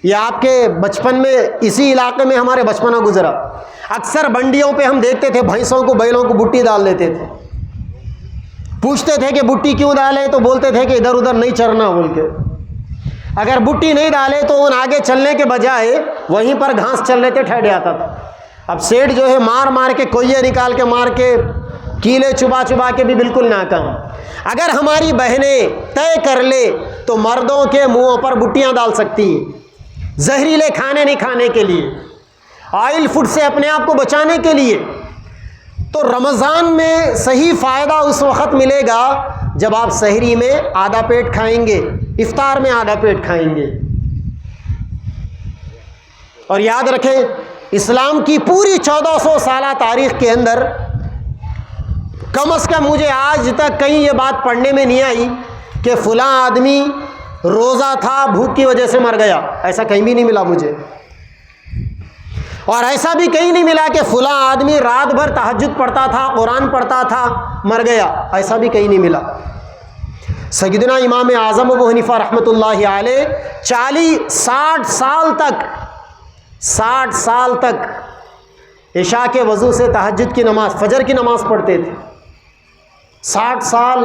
یہ آپ کے بچپن میں اسی علاقے میں ہمارے بچپنا گزرا. اکثر بنڈیوں پہ ہم دیکھتے تھے بھینسوں کو بیلوں کو بٹی ڈال دیتے تھے. پوچھتے تھے کہ بٹی کیوں ڈالے، تو بولتے تھے کہ ادھر ادھر نہیں چرنا بول کے. اگر بٹی نہیں ڈالے تو ان آگے چلنے کے بجائے وہیں پر گھاس چل رہے تھے ٹھہر جاتا تھا. اب سیٹ جو ہے مار مار کے کوئیے نکال کے مار کے کیلے چبا چبا کے بھی بالکل ناکام. اگر ہماری بہنیں طے کر لے تو مردوں کے منہوں پر بٹیاں ڈال سکتی ہیں، زہریلے کھانے نہیں کھانے کے لیے، آئل فوڈ سے اپنے آپ کو بچانے کے لیے. تو رمضان میں صحیح فائدہ اس وقت ملے گا جب آپ سحری میں آدھا پیٹ کھائیں گے، افطار میں آدھا پیٹ کھائیں گے. اور یاد رکھیں اسلام کی پوری 1400 سالہ تاریخ کے اندر کم از کم مجھے آج تک کہیں یہ بات پڑھنے میں نہیں آئی کہ فلاں آدمی روزہ تھا بھوک کی وجہ سے مر گیا. ایسا کہیں بھی نہیں ملا مجھے. اور ایسا بھی کہیں نہیں ملا کہ فلاں آدمی رات بھر تہجد پڑھتا تھا، قرآن پڑھتا تھا، مر گیا. ایسا بھی کہیں نہیں ملا. سیدنا امام اعظم ابو حنیفہ رحمۃ اللہ علیہ 60 سال تک عشاء کے وضو سے تہجد کی نماز، فجر کی نماز پڑھتے تھے. 60 سال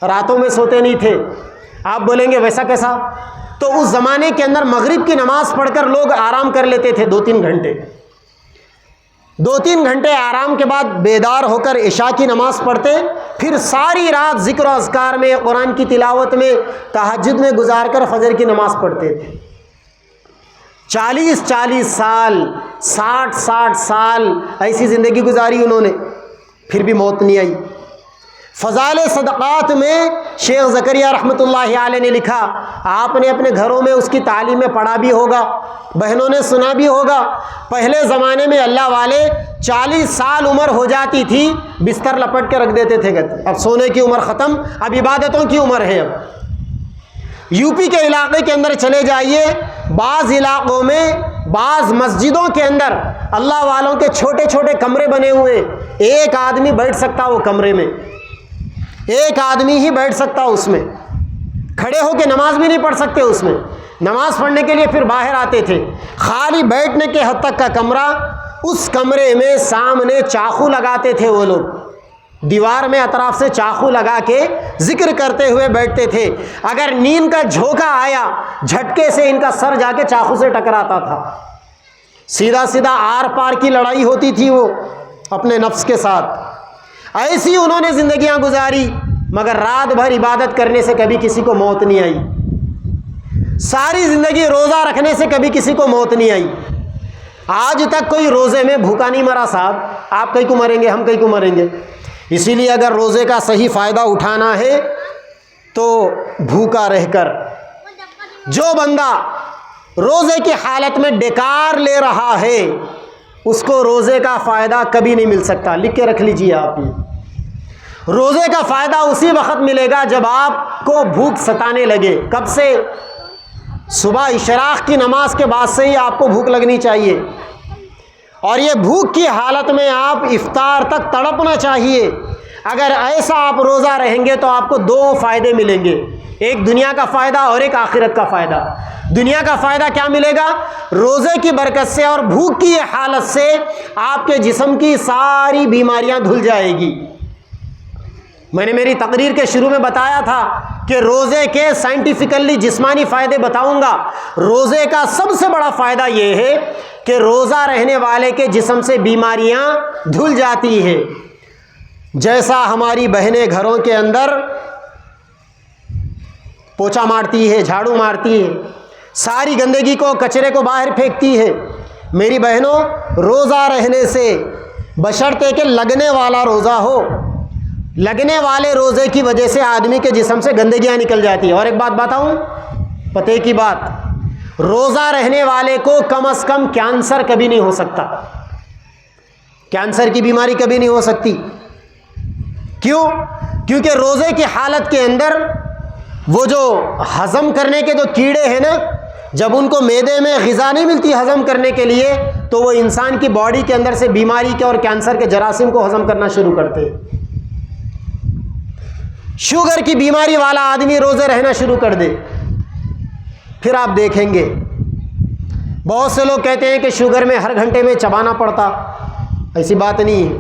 راتوں میں سوتے نہیں تھے. آپ بولیں گے ویسا کیسا؟ تو اس زمانے کے اندر مغرب کی نماز پڑھ کر لوگ آرام کر لیتے تھے 2-3 گھنٹے. 2-3 گھنٹے آرام کے بعد بیدار ہو کر عشاء کی نماز پڑھتے، پھر ساری رات ذکر و اذکار میں، قرآن کی تلاوت میں، تہجد میں گزار کر فجر کی نماز پڑھتے تھے. 40 سال، 60 سال ایسی زندگی گزاری انہوں نے، پھر بھی موت نہیں آئی. فضائل صدقات میں شیخ زکریہ رحمۃ اللہ علیہ نے لکھا، آپ نے اپنے گھروں میں اس کی تعلیم میں پڑھا بھی ہوگا، بہنوں نے سنا بھی ہوگا. پہلے زمانے میں اللہ والے 40 سال عمر ہو جاتی تھی بستر لپٹ کے رکھ دیتے تھے. اب سونے کی عمر ختم، اب عبادتوں کی عمر ہے. اب یو پی کے علاقے کے اندر چلے جائیے، بعض علاقوں میں بعض مسجدوں کے اندر اللہ والوں کے چھوٹے چھوٹے کمرے بنے ہوئے، ایک آدمی بیٹھ سکتا وہ کمرے میں، ایک آدمی ہی بیٹھ سکتا اس میں، کھڑے ہو کے نماز بھی نہیں پڑھ سکتے اس میں. نماز پڑھنے کے لیے پھر باہر آتے تھے. خالی بیٹھنے کے حد تک کا کمرہ، اس کمرے میں سامنے چاقو لگاتے تھے وہ لوگ، دیوار میں اطراف سے چاقو لگا کے ذکر کرتے ہوئے بیٹھتے تھے. اگر نیند کا جھونکا آیا جھٹکے سے ان کا سر جا کے چاقو سے ٹکراتا تھا. سیدھا سیدھا آر پار کی لڑائی ہوتی تھی وہ اپنے نفس کے ساتھ. ایسی انہوں نے زندگیاں گزاری، مگر رات بھر عبادت کرنے سے کبھی کسی کو موت نہیں آئی. ساری زندگی روزہ رکھنے سے کبھی کسی کو موت نہیں آئی. آج تک کوئی روزے میں بھوکا نہیں مرا صاحب. آپ کہیں کو مریں گے، ہم کہیں کو مریں گے. اسی لیے اگر روزے کا صحیح فائدہ اٹھانا ہے تو بھوکا رہ کر. جو بندہ روزے کی حالت میں ڈکار لے رہا ہے اس کو روزے کا فائدہ کبھی نہیں مل سکتا. لکھ کے رکھ لیجئے آپ. روزے کا فائدہ اسی وقت ملے گا جب آپ کو بھوک ستانے لگے. کب سے؟ صبح اشراق کی نماز کے بعد سے ہی آپ کو بھوک لگنی چاہیے، اور یہ بھوک کی حالت میں آپ افطار تک تڑپنا چاہیے. اگر ایسا آپ روزہ رہیں گے تو آپ کو 2 فائدے ملیں گے، ایک دنیا کا فائدہ اور ایک آخرت کا فائدہ. دنیا کا فائدہ کیا ملے گا؟ روزے کی برکت سے اور بھوک کی حالت سے آپ کے جسم کی ساری بیماریاں دھل جائے گی. میں نے میری تقریر کے شروع میں بتایا تھا کہ روزے کے سائنٹیفکلی جسمانی فائدے بتاؤں گا. روزے کا سب سے بڑا فائدہ یہ ہے کہ روزہ رہنے والے کے جسم سے بیماریاں دھل جاتی ہیں. جیسا ہماری بہنیں گھروں کے اندر پوچھا مارتی ہے، جھاڑو مارتی ہے، ساری گندگی کو، کچرے کو باہر پھینکتی ہے، میری بہنوں روزہ رہنے سے، بشرطے کہ لگنے والا روزہ ہو، لگنے والے روزے کی وجہ سے آدمی کے جسم سے گندگیاں نکل جاتی ہیں. اور ایک بات بتاؤں، پتے کی بات، روزہ رہنے والے کو کم از کم کینسر کبھی نہیں ہو سکتا، کینسر کی بیماری کبھی نہیں ہو سکتی۔ کیوں؟ کیونکہ روزے کی حالت کے اندر وہ جو ہضم کرنے کے جو کیڑے ہیں نا، جب ان کو معدے میں غذا نہیں ملتی ہضم کرنے کے لیے تو وہ انسان کی باڈی کے اندر سے بیماری کے اور کینسر کے جراثیم کو ہضم کرنا شروع کرتے ہیں۔ شوگر کی بیماری والا آدمی روزے رہنا شروع کر دے، پھر آپ دیکھیں گے بہت سے لوگ کہتے ہیں کہ شوگر میں ہر گھنٹے میں چبانا پڑتا، ایسی بات نہیں ہے۔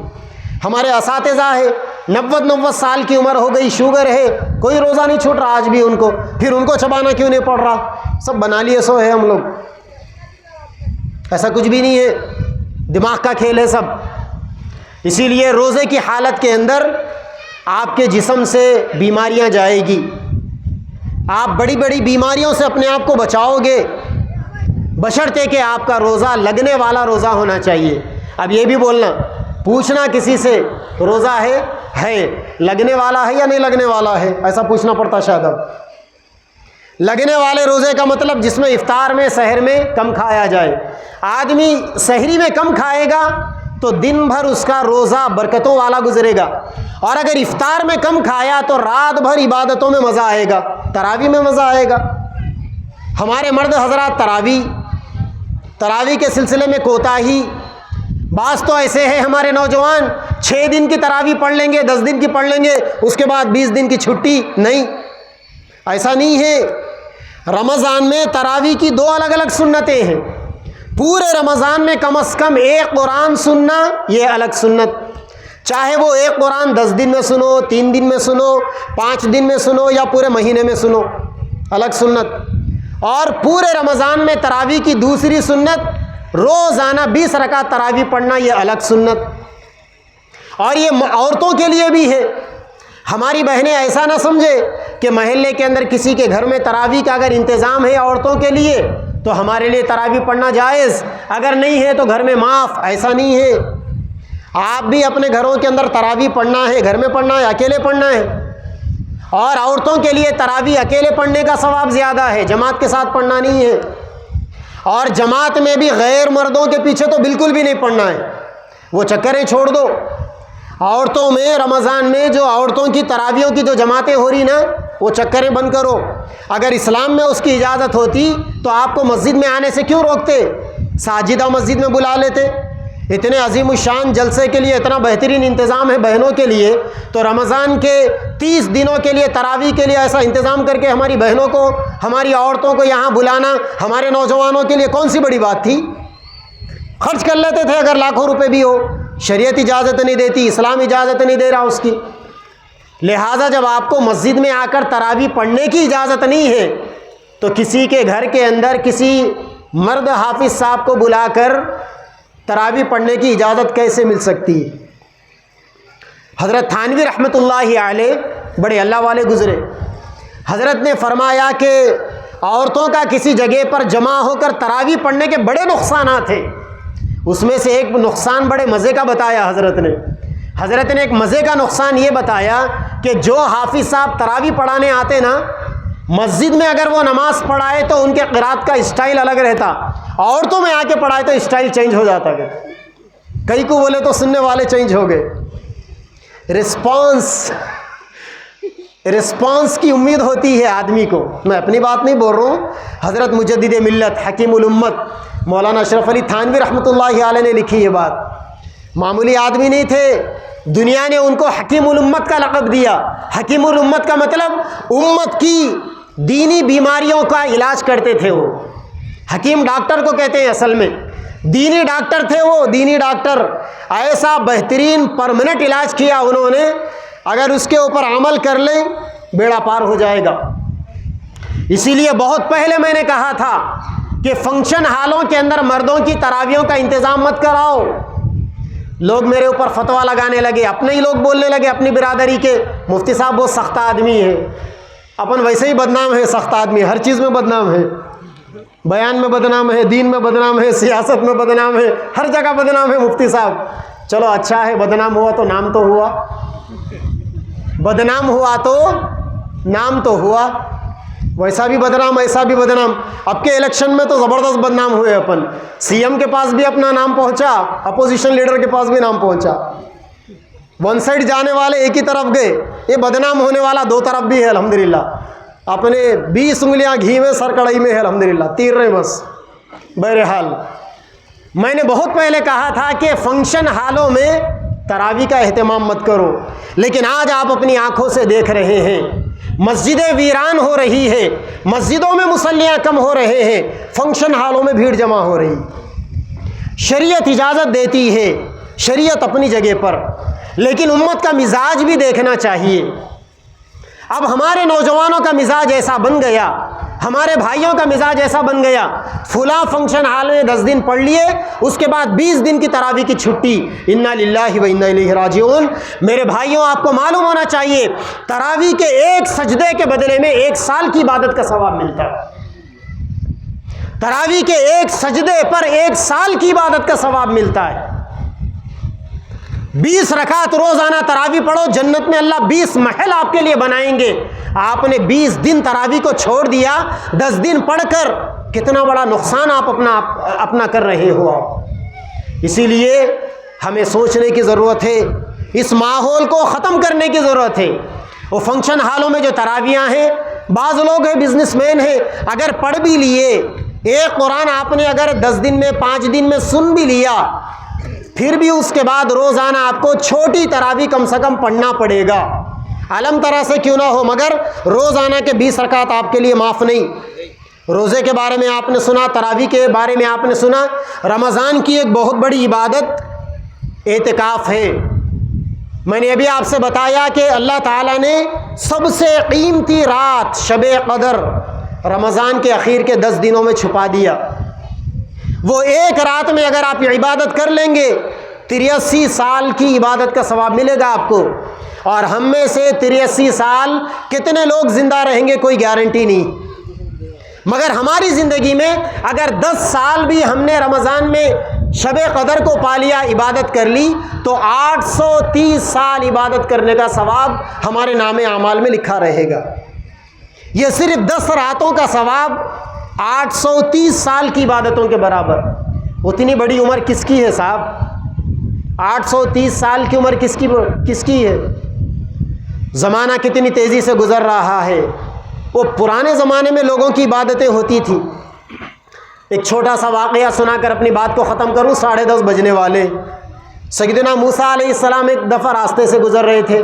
ہمارے اساتذہ ہے 90 سال کی عمر ہو گئی، شوگر ہے، کوئی روزہ نہیں چھوٹ رہا آج بھی ان کو، پھر ان کو چبانا کیوں نہیں پڑ رہا؟ سب بنا لیے سو ہے ہم لوگ، ایسا کچھ بھی نہیں ہے، دماغ کا کھیل ہے سب۔ اسی لیے روزے کی حالت کے اندر آپ کے جسم سے بیماریاں جائے گی، آپ بڑی بڑی بیماریوں سے اپنے آپ کو بچاؤ گے، بشرطے کہ آپ کا روزہ لگنے والا روزہ ہونا چاہیے۔ اب یہ بھی بولنا، پوچھنا کسی سے روزہ ہے لگنے والا ہے یا نہیں لگنے والا ہے، ایسا پوچھنا پڑتا شاید۔ اب لگنے والے روزے کا مطلب جس میں افطار میں سحر میں کم کھایا جائے۔ آدمی سحری میں کم کھائے گا تو دن بھر اس کا روزہ برکتوں والا گزرے گا، اور اگر افطار میں کم کھایا تو رات بھر عبادتوں میں مزہ آئے گا، تراویح میں مزہ آئے گا۔ ہمارے مرد حضرات تراویح کے سلسلے میں کوتاہی، بعض تو ایسے ہیں ہمارے نوجوان 6 دن کی تراویح پڑھ لیں گے، 10 دن کی پڑھ لیں گے، اس کے بعد 20 دن کی چھٹی۔ نہیں، ایسا نہیں ہے۔ رمضان میں تراویح کی 2 الگ الگ سنتیں ہیں، پورے رمضان میں کم از کم ایک قرآن سننا یہ الگ سنت، چاہے وہ ایک قرآن 10 دن میں سنو، 3 دن میں سنو، 5 دن میں سنو یا پورے مہینے میں سنو، الگ سنت۔ اور پورے رمضان میں تراویح کی دوسری سنت روزانہ 20 رکعت تراویح پڑھنا، یہ الگ سنت۔ اور یہ عورتوں کے لیے بھی ہے۔ ہماری بہنیں ایسا نہ سمجھے کہ محلے کے اندر کسی کے گھر میں تراویح کا اگر انتظام ہے عورتوں کے لیے تو ہمارے لیے تراویح پڑھنا جائز، اگر نہیں ہے تو گھر میں معاف، ایسا نہیں ہے۔ آپ بھی اپنے گھروں کے اندر تراویح پڑھنا ہے، گھر میں پڑھنا ہے، اکیلے پڑھنا ہے۔ اور عورتوں کے لیے تراویح اکیلے پڑھنے کا ثواب زیادہ ہے، جماعت کے ساتھ پڑھنا نہیں ہے۔ اور جماعت میں بھی غیر مردوں کے پیچھے تو بالکل بھی نہیں پڑھنا ہے، وہ چکریں چھوڑ دو۔ عورتوں میں رمضان میں جو عورتوں کی تراویحوں کی جو جماعتیں ہو رہی نا، وہ چکریں بند کرو۔ اگر اسلام میں اس کی اجازت ہوتی تو آپ کو مسجد میں آنے سے کیوں روکتے؟ ساجدہ مسجد میں بلا لیتے۔ اتنے عظیم الشان جلسے کے لیے اتنا بہترین انتظام ہے بہنوں کے لیے، تو رمضان کے 30 دنوں کے لیے تراویح کے لیے ایسا انتظام کر کے ہماری بہنوں کو، ہماری عورتوں کو یہاں بلانا ہمارے نوجوانوں کے لیے کون سی بڑی بات تھی؟ خرچ کر لیتے تھے اگر لاکھوں روپے بھی ہو۔ شریعت اجازت نہیں دیتی، اسلام اجازت نہیں دے رہا اس کی۔ لہٰذا جب آپ کو مسجد میں آ کر تراویح پڑھنے کی اجازت نہیں ہے تو کسی کے گھر کے اندر کسی مرد حافظ صاحب کو بلا کر تراویح پڑھنے کی اجازت کیسے مل سکتی ہے؟ حضرت تھانوی رحمۃ اللہ علیہ بڑے اللہ والے گزرے، حضرت نے فرمایا کہ عورتوں کا کسی جگہ پر جمع ہو کر تراویح پڑھنے کے بڑے نقصانات ہیں۔ اس میں سے ایک نقصان بڑے مزے کا بتایا حضرت نے ایک مزے کا نقصان یہ بتایا کہ جو حافظ صاحب تراویح پڑھانے آتے نا، مسجد میں اگر وہ نماز پڑھائے تو ان کے قرات کا اسٹائل الگ رہتا، عورتوں میں آ کے پڑھائے تو اسٹائل چینج ہو جاتا ہے۔ کئی کو بولے تو سننے والے چینج ہو گئے۔ رسپانس کی امید ہوتی ہے آدمی کو۔ میں اپنی بات نہیں بول رہا ہوں، حضرت مجدد ملت حکیم الامت مولانا اشرف علی تھانوی رحمۃ اللہ علیہ نے لکھی یہ بات۔ معمولی آدمی نہیں تھے، دنیا نے ان کو حکیم الامت کا لقب دیا۔ حکیم الامت کا مطلب امت کی دینی بیماریوں کا علاج کرتے تھے وہ۔ حکیم ڈاکٹر کو کہتے ہیں اصل میں، دینی ڈاکٹر تھے وہ، دینی ڈاکٹر۔ ایسا بہترین پرماننٹ علاج کیا انہوں نے، اگر اس کے اوپر عمل کر لیں بیڑا پار ہو جائے گا۔ اسی لیے بہت پہلے میں نے کہا تھا کہ فنکشن ہالوں کے اندر مردوں کی تراویحوں کا انتظام مت کراؤ۔ لوگ میرے اوپر فتویٰ لگانے لگے، اپنے ہی لوگ بولنے لگے اپنی برادری کے، مفتی صاحب بہت سخت آدمی ہے۔ اپن ویسے ہی بدنام ہے، سخت آدمی، ہر چیز میں بدنام ہے، بیان میں بدنام ہے، دین میں بدنام ہے، سیاست میں بدنام ہے، ہر جگہ بدنام ہے مفتی صاحب۔ چلو اچھا ہے، بدنام ہوا تو نام تو ہوا، بدنام ہوا تو نام تو ہوا۔ ویسا بھی بدنام ایسا بھی بدنام. اب کے الیکشن میں تو زبردست بدنام ہوئے اپن. سی ایم کے پاس بھی اپنا نام پہنچا, اپوزیشن لیڈر کے پاس بھی نام پہنچا. ون سائڈ جانے والے ایک ہی طرف گئے, یہ بدنام ہونے والا دو طرف بھی ہے الحمدللہ. اپنے 20 انگلیاں گھی میں سر کڑھائی میں ہے الحمدللہ, تیر رہے بس. بہرحال میں نے بہت پہلے کہا تھا کہ فنکشن ہالوں میں تراویح کا اہتمام مت کرو, لیکن آج آپ اپنی آنکھوں سے دیکھ رہے ہیں مسجدیں ویران ہو رہی ہے, مسجدوں میں مصلیاں کم ہو رہے ہیں, فنکشن ہالوں میں بھیڑ جمع ہو رہی. شریعت اجازت دیتی ہے, شریعت اپنی جگہ پر, لیکن امت کا مزاج بھی دیکھنا چاہیے. اب ہمارے نوجوانوں کا مزاج ایسا بن گیا, ہمارے بھائیوں کا مزاج ایسا بن گیا, فلاں فنکشن ہال میں 10 دن پڑھ لیے, اس کے بعد 20 دن کی تراویح کی چھٹی. انا للہ و انا الیہ راجعون. میرے بھائیوں, آپ کو معلوم ہونا چاہیے تراویح کے ایک سجدے کے بدلے میں 1 سال کی عبادت کا ثواب ملتا ہے. تراویح کے ایک سجدے پر 1 سال کی عبادت کا ثواب ملتا ہے. 20 رکعت روزانہ تراویح پڑھو, جنت میں اللہ 20 محل آپ کے لیے بنائیں گے. آپ نے 20 دن تراویح کو چھوڑ دیا, 10 دن پڑھ کر کتنا بڑا نقصان آپ اپنا کر رہے ہو. اسی لیے ہمیں سوچنے کی ضرورت ہے, اس ماحول کو ختم کرنے کی ضرورت ہے. وہ فنکشن ہالوں میں جو تراویحاں ہیں, بعض لوگ ہیں بزنس مین ہیں, اگر پڑھ بھی لیے, ایک قرآن آپ نے اگر 10 دن میں 5 دن میں سن بھی لیا, پھر بھی اس کے بعد روزانہ آپ کو چھوٹی تراویح کم سے کم پڑھنا پڑے گا. علم طرح سے کیوں نہ ہو, مگر روزانہ کے 20 رکعت آپ کے لیے معاف نہیں. روزے کے بارے میں آپ نے سنا, تراویح کے بارے میں آپ نے سنا. رمضان کی ایک بہت بڑی عبادت اعتکاف ہے. میں نے ابھی آپ سے بتایا کہ اللہ تعالیٰ نے سب سے قیمتی رات شب قدر رمضان کے اخیر کے 10 دنوں میں چھپا دیا. وہ ایک رات میں اگر آپ عبادت کر لیں گے 83 سال کی عبادت کا ثواب ملے گا آپ کو. اور ہم میں سے 83 سال کتنے لوگ زندہ رہیں گے کوئی گارنٹی نہیں, مگر ہماری زندگی میں اگر 10 سال بھی ہم نے رمضان میں شب قدر کو پا لیا, عبادت کر لی, تو 830 سال عبادت کرنے کا ثواب ہمارے نام اعمال میں لکھا رہے گا. یہ صرف 10 راتوں کا ثواب 830 سال کی عبادتوں کے برابر. اتنی بڑی عمر کس کی ہے صاحب؟ 830 سال کی عمر کس کی ہے؟ زمانہ کتنی تیزی سے گزر رہا ہے. وہ پرانے زمانے میں لوگوں کی عبادتیں ہوتی تھی. ایک چھوٹا سا واقعہ سنا کر اپنی بات کو ختم کروں, 10:30 بجنے والے. سیدنا موسیٰ علیہ السلام ایک دفعہ راستے سے گزر رہے تھے.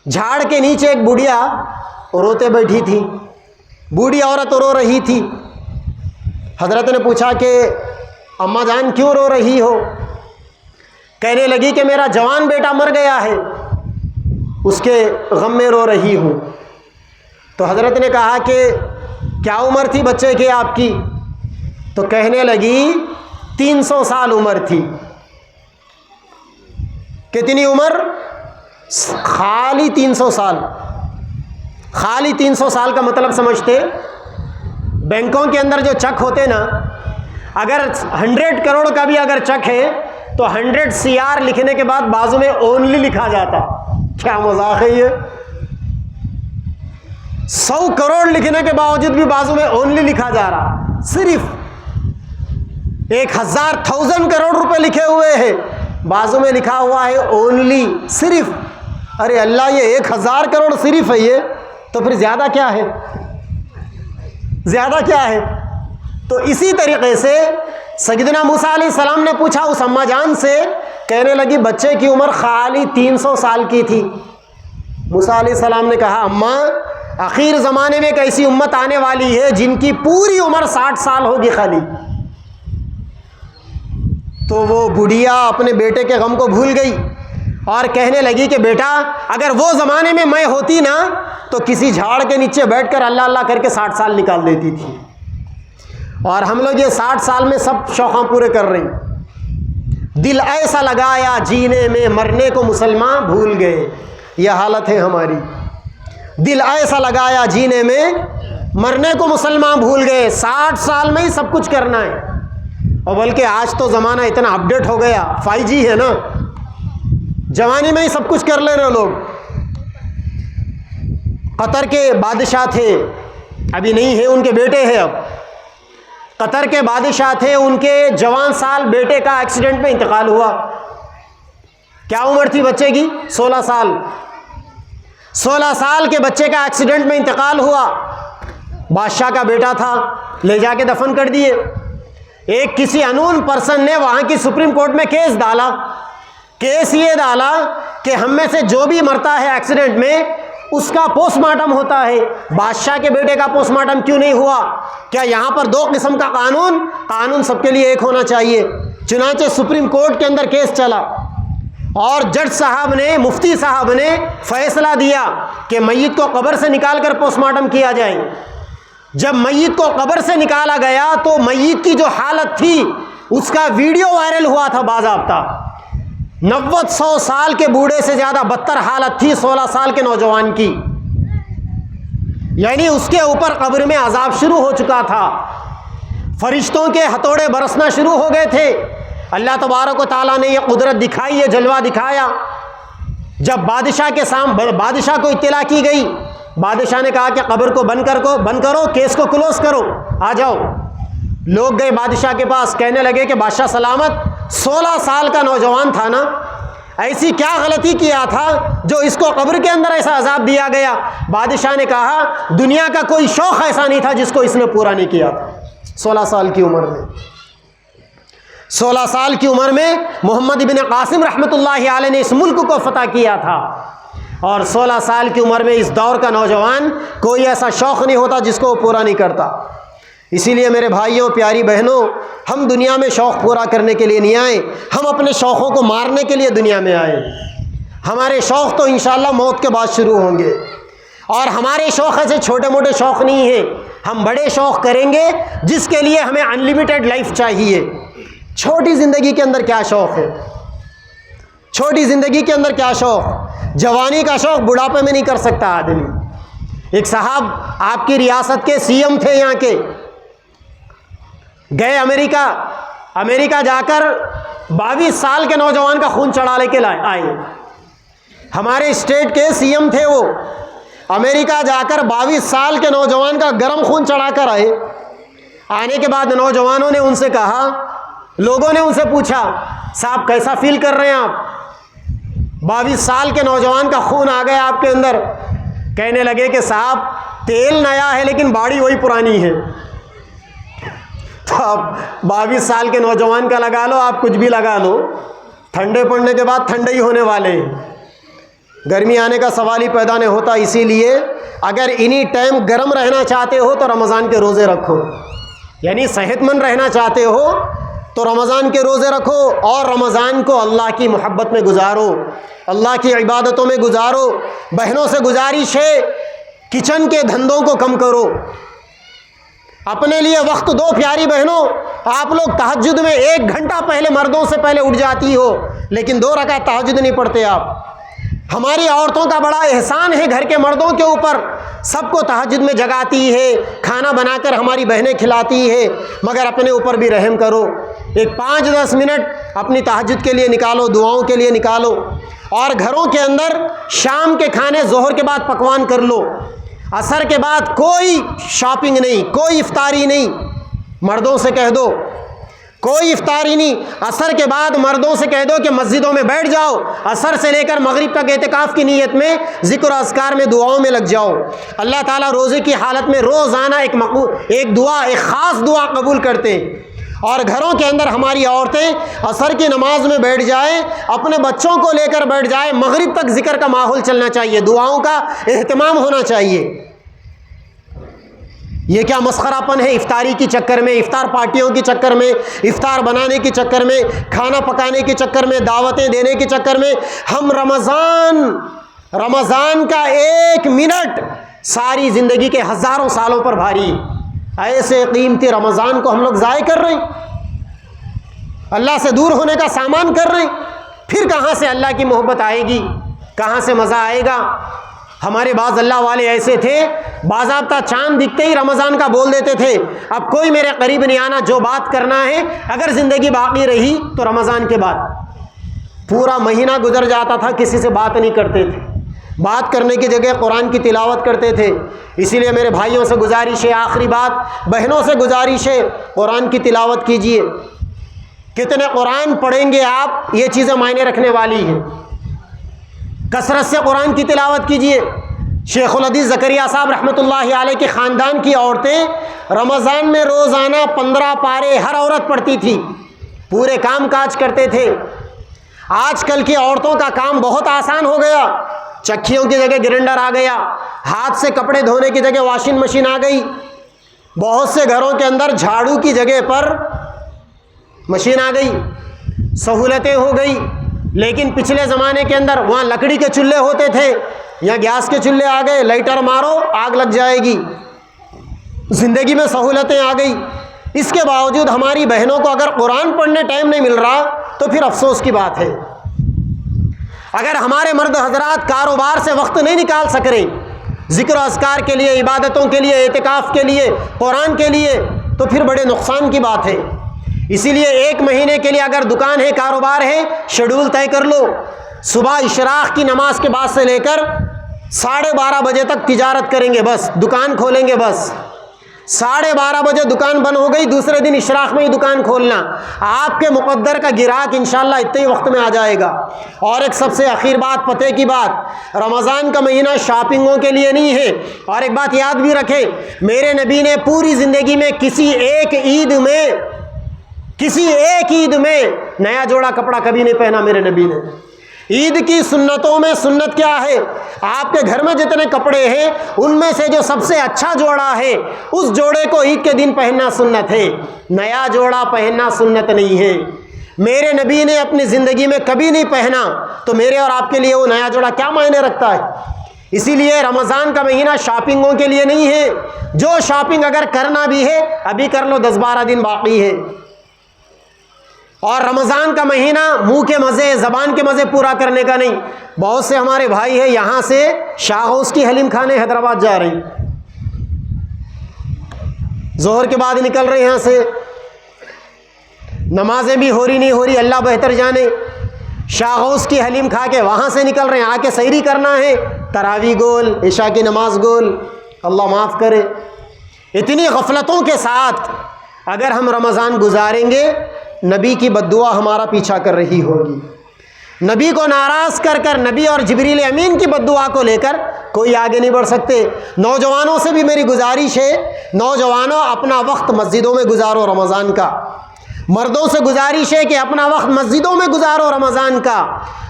جھاڑ کے نیچے ایک بڑھیا روتے بیٹھی تھی. بوڑھی عورت رو رہی تھی. حضرت نے پوچھا کہ اماں جان کیوں رو رہی ہو؟ کہنے لگی کہ میرا جوان بیٹا مر گیا ہے, اس کے غم میں رو رہی ہوں. تو حضرت نے کہا کہ کیا عمر تھی بچے کی آپ کی؟ تو کہنے لگی 300 سال عمر تھی. کتنی عمر؟ خالی 300 سال. خالی 300 سال کا مطلب سمجھتے؟ بینکوں کے اندر جو چیک ہوتے نا, اگر 100 کروڑ کا بھی اگر چیک ہے تو 100 CR لکھنے کے بعد بازو میں اونلی لکھا جاتا. کیا مذاق ہے یہ؟ 100 کروڑ لکھنے کے باوجود بھی بازو میں اونلی لکھا جا رہا. صرف 1000 کروڑ روپے لکھے ہوئے ہیں, بازو میں لکھا ہوا ہے اونلی, صرف. ارے اللہ, یہ 1000 کروڑ صرف ہے, یہ تو پھر زیادہ کیا ہے؟ زیادہ کیا ہے؟ تو اسی طریقے سے سیدنا موسیٰ علیہ السلام نے پوچھا اس اماں جان سے, کہنے لگی بچے کی عمر خالی 300 سال کی تھی. موسیٰ علیہ السلام نے کہا اماں, آخر زمانے میں ایک ایسی امت آنے والی ہے جن کی پوری عمر 60 سال ہوگی خالی. تو وہ بڑھیا اپنے بیٹے کے غم کو بھول گئی اور کہنے لگی کہ بیٹا, اگر وہ زمانے میں میں ہوتی نا تو کسی جھاڑ کے نیچے بیٹھ کر اللہ اللہ کر کے 60 سال نکال دیتی تھی. اور ہم لوگ یہ 60 سال میں سب شوقاں پورے کر رہے ہیں. دل ایسا لگایا جینے میں, مرنے کو مسلمان بھول گئے. یہ حالت ہے ہماری. دل ایسا لگایا جینے میں, مرنے کو مسلمان بھول گئے. 60 سال میں ہی سب کچھ کرنا ہے. اور بلکہ آج تو زمانہ اتنا اپڈیٹ ہو گیا, 5G ہے نا, جوانی میں ہی سب کچھ کر لے رہے لوگ. قطر کے بادشاہ تھے, ابھی نہیں ہے، ان کے بیٹے ہیں. اب قطر کے بادشاہ تھے، ان کے جوان سال بیٹے کا ایکسیڈنٹ میں انتقال ہوا. کیا عمر تھی بچے کی؟ 16 سال. 16 سال کے بچے کا ایکسیڈنٹ میں انتقال ہوا. بادشاہ کا بیٹا تھا، لے جا کے دفن کر دیے. ایک کسی انون پرسن نے وہاں کی سپریم کورٹ میں کیس ڈالا. کیس یہ ڈالا کہ ہم میں سے جو بھی مرتا ہے ایکسیڈنٹ میں اس کا پوسٹ مارٹم ہوتا ہے، بادشاہ کے بیٹے کا پوسٹ مارٹم کیوں نہیں ہوا؟ کیا یہاں پر دو قسم کا قانون سب کے لیے ایک ہونا چاہیے؟ چنانچہ سپریم کورٹ کے اندر کیس چلا اور جج صاحب نے، مفتی صاحب نے فیصلہ دیا کہ میت کو قبر سے نکال کر پوسٹ مارٹم کیا جائے. جب میت کو قبر سے نکالا گیا تو میت کی جو حالت تھی اس کا ویڈیو وائرل ہوا تھا باضابطہ. 90-100 سال کے بوڑھے سے زیادہ بدتر حالت تھی 16 سال کے نوجوان کی. یعنی اس کے اوپر قبر میں عذاب شروع ہو چکا تھا، فرشتوں کے ہتھوڑے برسنا شروع ہو گئے تھے. اللہ تبارک و تعالیٰ نے یہ قدرت دکھائی، یہ جلوہ دکھایا. جب بادشاہ کو اطلاع کی گئی، بادشاہ نے کہا کہ قبر کو بند کرو، کیس کو کلوز کرو، آ جاؤ. لوگ گئے بادشاہ کے پاس، کہنے لگے کہ بادشاہ سلامت، 16 سال کا نوجوان تھا نا، ایسی کیا غلطی کیا تھا جو اس کو قبر کے اندر ایسا عذاب دیا گیا؟ بادشاہ نے کہا دنیا کا کوئی شوق ایسا نہیں تھا جس کو اس نے پورا نہیں کیا تھا. 16 سال کی عمر میں 16 سال کی عمر میں محمد ابن قاسم رحمۃ اللہ علیہ نے اس ملک کو فتح کیا تھا. اور 16 سال کی عمر میں اس دور کا نوجوان کوئی ایسا شوق نہیں ہوتا جس کو وہ پورا نہیں کرتا. اسی لیے میرے بھائیوں، پیاری بہنوں، ہم دنیا میں شوق پورا کرنے کے لیے نہیں آئے، ہم اپنے شوقوں کو مارنے کے لیے دنیا میں آئے. ہمارے شوق تو انشاءاللہ موت کے بعد شروع ہوں گے، اور ہمارے شوق ایسے چھوٹے موٹے شوق نہیں ہیں. ہم بڑے شوق کریں گے جس کے لیے ہمیں انلیمیٹڈ لائف چاہیے. چھوٹی زندگی کے اندر کیا شوق ہے؟ چھوٹی زندگی کے اندر کیا شوق؟ جوانی کا شوق بڑھاپے میں نہیں کر سکتا آدمی. ایک صاحب آپ کی ریاست کے سی ایم تھے، یہاں کے، گئے امریکہ جا کر 22 سال کے نوجوان کا خون چڑھا لے کے آئے. ہمارے اسٹیٹ کے سی ایم تھے، وہ امریکہ جا کر 22 سال کے نوجوان کا گرم خون چڑھا کر آئے. آنے کے بعد نوجوانوں نے ان سے کہا، لوگوں نے ان سے پوچھا صاحب کیسا فیل کر رہے ہیں آپ؟ 22 سال کے نوجوان کا خون آ گیا آپ کے اندر. کہنے لگے کہ صاحب تیل نیا ہے لیکن باڑی وہی پرانی ہے. تو اب 22 سال کے نوجوان کا لگا لو، آپ کچھ بھی لگا لو، ٹھنڈے پڑنے کے بعد ٹھنڈے ہی ہونے والے ہیں. گرمی آنے کا سوال ہی پیدا نہیں ہوتا. اسی لیے اگر انہی ٹائم گرم رہنا چاہتے ہو تو رمضان کے روزے رکھو. یعنی صحت مند رہنا چاہتے ہو تو رمضان کے روزے رکھو، اور رمضان کو اللہ کی محبت میں گزارو، اللہ کی عبادتوں میں گزارو. بہنوں سے گزارش ہے کچن کے دھندوں کو کم کرو، اپنے لیے وقت دو. پیاری بہنوں، آپ لوگ تہجد میں 1 گھنٹہ پہلے مردوں سے پہلے اٹھ جاتی ہو، لیکن 2 رکعت تہجد نہیں پڑھتے آپ. ہماری عورتوں کا بڑا احسان ہے گھر کے مردوں کے اوپر، سب کو تہجد میں جگاتی ہے، کھانا بنا کر ہماری بہنیں کھلاتی ہے، مگر اپنے اوپر بھی رحم کرو. ایک 5-10 منٹ اپنی تہجد کے لیے نکالو، دعاؤں کے لیے نکالو. اور گھروں کے اندر شام کے کھانے ظہر کے بعد پکوان کر لو. عصر کے بعد کوئی شاپنگ نہیں، کوئی افطاری نہیں. مردوں سے کہہ دو کوئی افطاری نہیں. عصر کے بعد مردوں سے کہہ دو کہ مسجدوں میں بیٹھ جاؤ، عصر سے لے کر مغرب تک اعتکاف کی نیت میں ذکر و اذکار میں دعاؤں میں لگ جاؤ. اللہ تعالیٰ روزے کی حالت میں روزانہ ایک دعا، ایک خاص دعا قبول کرتے. اور گھروں کے اندر ہماری عورتیں عصر کی نماز میں بیٹھ جائیں، اپنے بچوں کو لے کر بیٹھ جائیں، مغرب تک ذکر کا ماحول چلنا چاہیے، دعاؤں کا اہتمام ہونا چاہیے. یہ کیا مسخرہ پن ہے؟ افطاری کی چکر میں، افطار پارٹیوں کی چکر میں، افطار بنانے کی چکر میں، کھانا پکانے کے چکر میں، دعوتیں دینے کے چکر میں ہم رمضان کا 1 منٹ ساری زندگی کے ہزاروں سالوں پر بھاری. ایسے قیمتی رمضان کو ہم لوگ ضائع کر رہے ہیں، اللہ سے دور ہونے کا سامان کر رہے ہیں. پھر کہاں سے اللہ کی محبت آئے گی؟ کہاں سے مزہ آئے گا؟ ہمارے بعض اللہ والے ایسے تھے، باضابطہ چاند دکھتے ہی رمضان کا بول دیتے تھے، اب کوئی میرے قریب نہیں آنا، جو بات کرنا ہے اگر زندگی باقی رہی تو رمضان کے بعد. پورا مہینہ گزر جاتا تھا، کسی سے بات نہیں کرتے تھے. بات کرنے کی جگہ قرآن کی تلاوت کرتے تھے۔ اسی لیے میرے بھائیوں سے گزارش ہے، آخری بات بہنوں سے گزارش ہے، قرآن کی تلاوت کیجئے۔ کتنے قرآن پڑھیں گے آپ، یہ چیزیں معنی رکھنے والی ہیں۔ کثرت سے قرآن کی تلاوت کیجئے۔ شیخ الحدیث زکریا صاحب رحمۃ اللہ علیہ کے خاندان کی عورتیں رمضان میں روزانہ 15 پارے ہر عورت پڑھتی تھی، پورے کام کاج کرتے تھے۔ آج کل کی عورتوں کا کام بہت آسان ہو گیا، چکھیوں کی جگہ گرینڈر آ گیا، ہاتھ سے کپڑے دھونے کی جگہ واشنگ مشین آ گئی، بہت سے گھروں کے اندر جھاڑو کی جگہ پر مشین آ گئی، سہولتیں ہو گئی۔ لیکن پچھلے زمانے کے اندر وہاں لکڑی کے چولہے ہوتے تھے، یا گیس کے چولہے آ گئے، لائٹر مارو آگ لگ جائے گی۔ زندگی میں سہولتیں آ گئی، اس کے باوجود ہماری بہنوں کو اگر قرآن پڑھنے ٹائم نہیں مل رہا تو پھر افسوس کی بات ہے۔ اگر ہمارے مرد حضرات کاروبار سے وقت نہیں نکال سک رہے ذکر و اذکار کے لیے، عبادتوں کے لیے، اعتکاف کے لیے، قرآن کے لیے، تو پھر بڑے نقصان کی بات ہے۔ اسی لیے 1 مہینے کے لیے اگر دکان ہے، کاروبار ہے، شیڈول طے کر لو۔ صبح اشراق کی نماز کے بعد سے لے کر 12:30 بجے تک تجارت کریں گے، بس دکان کھولیں گے، بس 12:30 بجے دکان بند ہو گئی، دوسرے دن اشراق میں ہی دکان کھولنا، آپ کے مقدر کا گراہک انشاءاللہ اتنے ہی وقت میں آ جائے گا۔ اور ایک سب سے آخر بات، پتے کی بات، رمضان کا مہینہ شاپنگوں کے لیے نہیں ہے۔ اور ایک بات یاد بھی رکھیں، میرے نبی نے پوری زندگی میں کسی ایک عید میں نیا جوڑا کپڑا کبھی نہیں پہنا میرے نبی نے۔ عید کی سنتوں میں سنت کیا ہے؟ آپ کے گھر میں جتنے کپڑے ہیں ان میں سے جو سب سے اچھا جوڑا ہے اس جوڑے کو عید کے دن پہننا سنت ہے، نیا جوڑا پہننا سنت نہیں ہے۔ میرے نبی نے اپنی زندگی میں کبھی نہیں پہنا، تو میرے اور آپ کے لیے وہ نیا جوڑا کیا معنی رکھتا ہے؟ اسی لیے رمضان کا مہینہ شاپنگوں کے لیے نہیں ہے۔ جو شاپنگ اگر کرنا بھی ہے ابھی کر لو، 10-12 دن باقی ہے۔ اور رمضان کا مہینہ منہ کے مزے، زبان کے مزے پورا کرنے کا نہیں۔ بہت سے ہمارے بھائی ہیں یہاں سے شاہ غوث کی حلیم کھانے حیدرآباد جا رہے ہیں، ظہر کے بعد نکل رہے ہیں یہاں سے، نمازیں بھی ہو رہی نہیں ہو رہی اللہ بہتر جانے، شاہ غوث کی حلیم کھا کے وہاں سے نکل رہے ہیں، آ کے سحری کرنا ہے، تراویح گول، عشاء کی نماز گول، اللہ معاف کرے۔ اتنی غفلتوں کے ساتھ اگر ہم رمضان گزاریں گے، نبی کی بددعا ہمارا پیچھا کر رہی ہوگی۔ نبی کو ناراض کر کر، نبی اور جبریل امین کی بددعا کو لے کر کوئی آگے نہیں بڑھ سکتے۔ نوجوانوں سے بھی میری گزارش ہے، نوجوانوں اپنا وقت مسجدوں میں گزارو رمضان کا۔ مردوں سے گزارش ہے کہ اپنا وقت مسجدوں میں گزارو رمضان کا،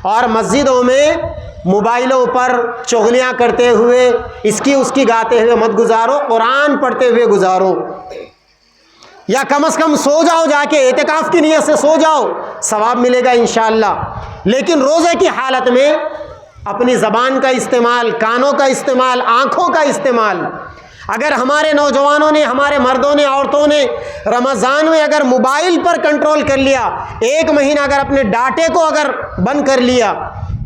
اور مسجدوں میں موبائلوں پر چغلیاں کرتے ہوئے، اس کی گاتے ہوئے مت گزارو، قرآن پڑھتے ہوئے گزارو، یا کم از کم سو جاؤ، جا کے اعتکاف کی نیت سے سو جاؤ، ثواب ملے گا انشاءاللہ۔ لیکن روزے کی حالت میں اپنی زبان کا استعمال، کانوں کا استعمال، آنکھوں کا استعمال، اگر ہمارے نوجوانوں نے، ہمارے مردوں نے، عورتوں نے رمضان میں اگر موبائل پر کنٹرول کر لیا، 1 مہینہ اگر اپنے ڈاٹے کو اگر بند کر لیا،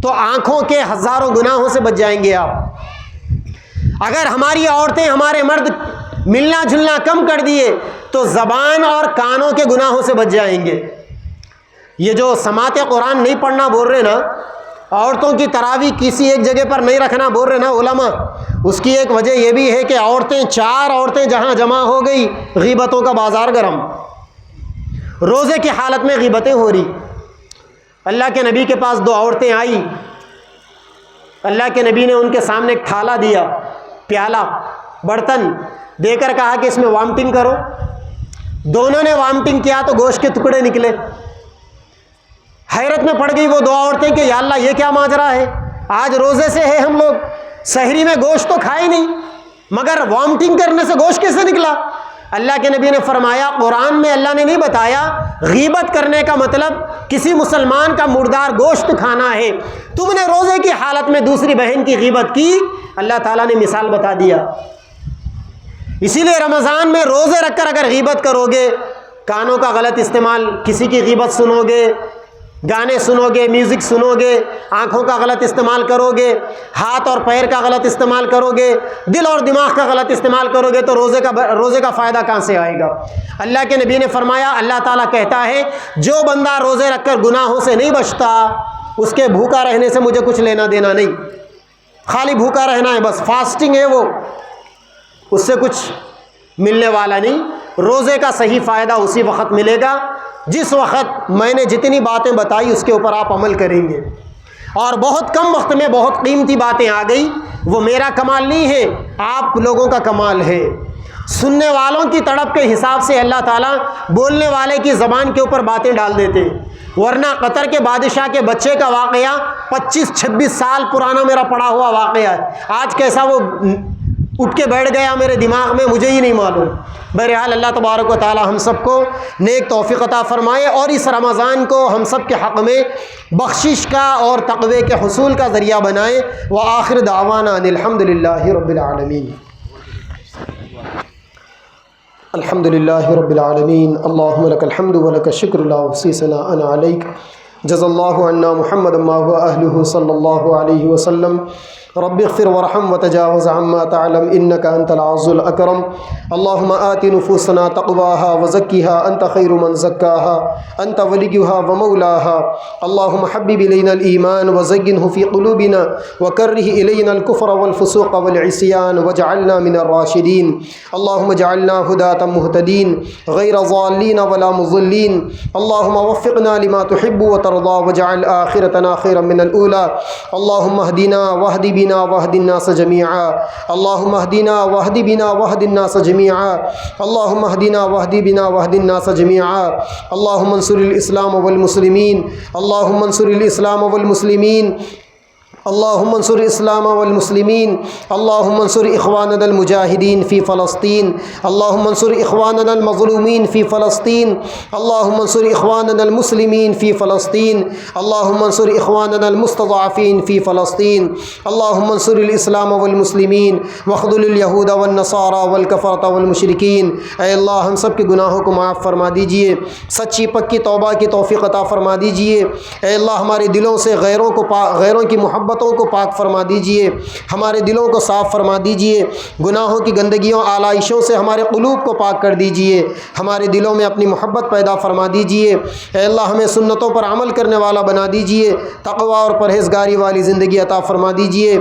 تو آنکھوں کے ہزاروں گناہوں سے بچ جائیں گے آپ۔ اگر ہماری عورتیں، ہمارے مرد ملنا جلنا کم کر دیے تو زبان اور کانوں کے گناہوں سے بچ جائیں گے۔ یہ جو سماعت قرآن نہیں پڑھنا بول رہے نا، عورتوں کی تراویح کسی ایک جگہ پر نہیں رکھنا بول رہے نا علماء، اس کی ایک وجہ یہ بھی ہے کہ 4 عورتیں جہاں جمع ہو گئی، غیبتوں کا بازار گرم، روزے کی حالت میں غیبتیں ہو رہی۔ اللہ کے نبی کے پاس 2 عورتیں آئی، اللہ کے نبی نے ان کے سامنے ایک تھالا دیا، پیالہ، برتن دے کر کہا کہ اس میں وامٹنگ کرو۔ دونوں نے وامٹنگ کیا تو گوشت کے ٹکڑے نکلے۔ حیرت میں پڑ گئی وہ 2 عورتیں کہ یا اللہ یہ کیا ماجرا ہے، آج روزے سے ہے ہم لوگ، سحری میں گوشت تو کھائے نہیں، مگر وامٹنگ کرنے سے گوشت کیسے نکلا؟ اللہ کے نبی نے فرمایا، قرآن میں اللہ نے نہیں بتایا غیبت کرنے کا مطلب کسی مسلمان کا مردار گوشت کھانا ہے، تم نے روزے کی حالت میں دوسری بہن کی غیبت کی، اللہ تعالیٰ نے مثال بتا دیا۔ اسی لیے رمضان میں روزے رکھ کر اگر غیبت کرو گے، کانوں کا غلط استعمال، کسی کی غیبت سنو گے، گانے سنو گے، میوزک سنو گے، آنکھوں کا غلط استعمال کرو گے، ہاتھ اور پیر کا غلط استعمال کرو گے، دل اور دماغ کا غلط استعمال کرو گے، تو روزے کا فائدہ کہاں سے آئے گا؟ اللہ کے نبی نے فرمایا، اللہ تعالیٰ کہتا ہے جو بندہ روزے رکھ کر گناہوں سے نہیں بچتا، اس کے بھوکا رہنے سے مجھے کچھ لینا دینا نہیں۔ خالی بھوکا رہنا ہے بس، فاسٹنگ ہے وہ، اس سے کچھ ملنے والا نہیں۔ روزے کا صحیح فائدہ اسی وقت ملے گا جس وقت میں نے جتنی باتیں بتائی اس کے اوپر آپ عمل کریں گے۔ اور بہت کم وقت میں بہت قیمتی باتیں آ گئی، وہ میرا کمال نہیں ہے، آپ لوگوں کا کمال ہے۔ سننے والوں کی تڑپ کے حساب سے اللہ تعالیٰ بولنے والے کی زبان کے اوپر باتیں ڈال دیتے ہیں، ورنہ قطر کے بادشاہ کے بچے کا واقعہ 25-26 سال پرانا میرا پڑا ہوا واقعہ ہے، آج کیسا وہ اٹھ کے بیٹھ گیا میرے دماغ میں مجھے ہی نہیں معلوم۔ بہرحال اللہ تبارک و تعالی ہم سب کو نیک توفیق عطا فرمائے اور اس رمضان کو ہم سب کے حق میں بخشش کا اور تقوی کے حصول کا ذریعہ بنائے۔ وآخر دعوانا ان الحمد للہ رب العالمین۔ الحمد للہ رب العالمین، اللہم لک الحمد ولک الشکر لا احصی ثناء علیک، جزا اللہ عنا محمد ما هو اہلہ صلی اللہ علیہ وسلم۔ رب اغفر ورحم وتجاوز عما تعلم انك انت العز الاکرم۔ اللهم آت نفوسنا تقواها وزكها انت خير من زكاها انت وليها ومولاها۔ اللهم حبب الينا الايمان وزينه في قلوبنا وكره الينا الكفر والفسوق والعصيان واجعلنا من الراشدين۔ اللهم اجعلنا هداة مهتدين غير ضالين ولا مضلين۔ اللهم وفقنا لما تحب وترضى واجعل آخرتنا خيرا من الأولى۔ اللهم اهدنا واهد بنا واهد الناس جميعا۔ اللهم اهدنا واهد بنا واهد الناس جميعا۔ اللهم اهدنا واهد بنا واهد الناس جميعا۔ اللهم انصر الإسلام والمسلمين۔ اللهم انصر الإسلام والمسلمين۔ اللهم انصر الإسلام والمسلمين۔ اللهم انصر إخواننا المجاهدين في فلسطين۔ اللهم انصر إخواننا المظلومين في فلسطين۔ اللهم انصر إخواننا المسلمين في فلسطين۔ اللهم انصر إخواننا المستضعفين في فلسطين۔ اللهم انصر الإسلام والمسلمين واخذل اليهود والنصارى والكفرة والمشركين۔ اے اللہ ہم سب کے گناہوں کو معاف فرما دیجئے، سچی پکی توبہ کی توفیق عطا فرما دیجئے۔ اے اللہ ہمارے دلوں سے غیروں کی محبتوں کو پاک فرما دیجئے، ہمارے دلوں کو صاف فرما دیجئے، گناہوں کی گندگیوں آلائشوں سے ہمارے قلوب کو پاک کر دیجئے، ہمارے دلوں میں اپنی محبت پیدا فرما دیجئے۔ اے اللہ ہمیں سنتوں پر عمل کرنے والا بنا دیجئے، تقوی اور پرہیزگاری والی زندگی عطا فرما دیجئے،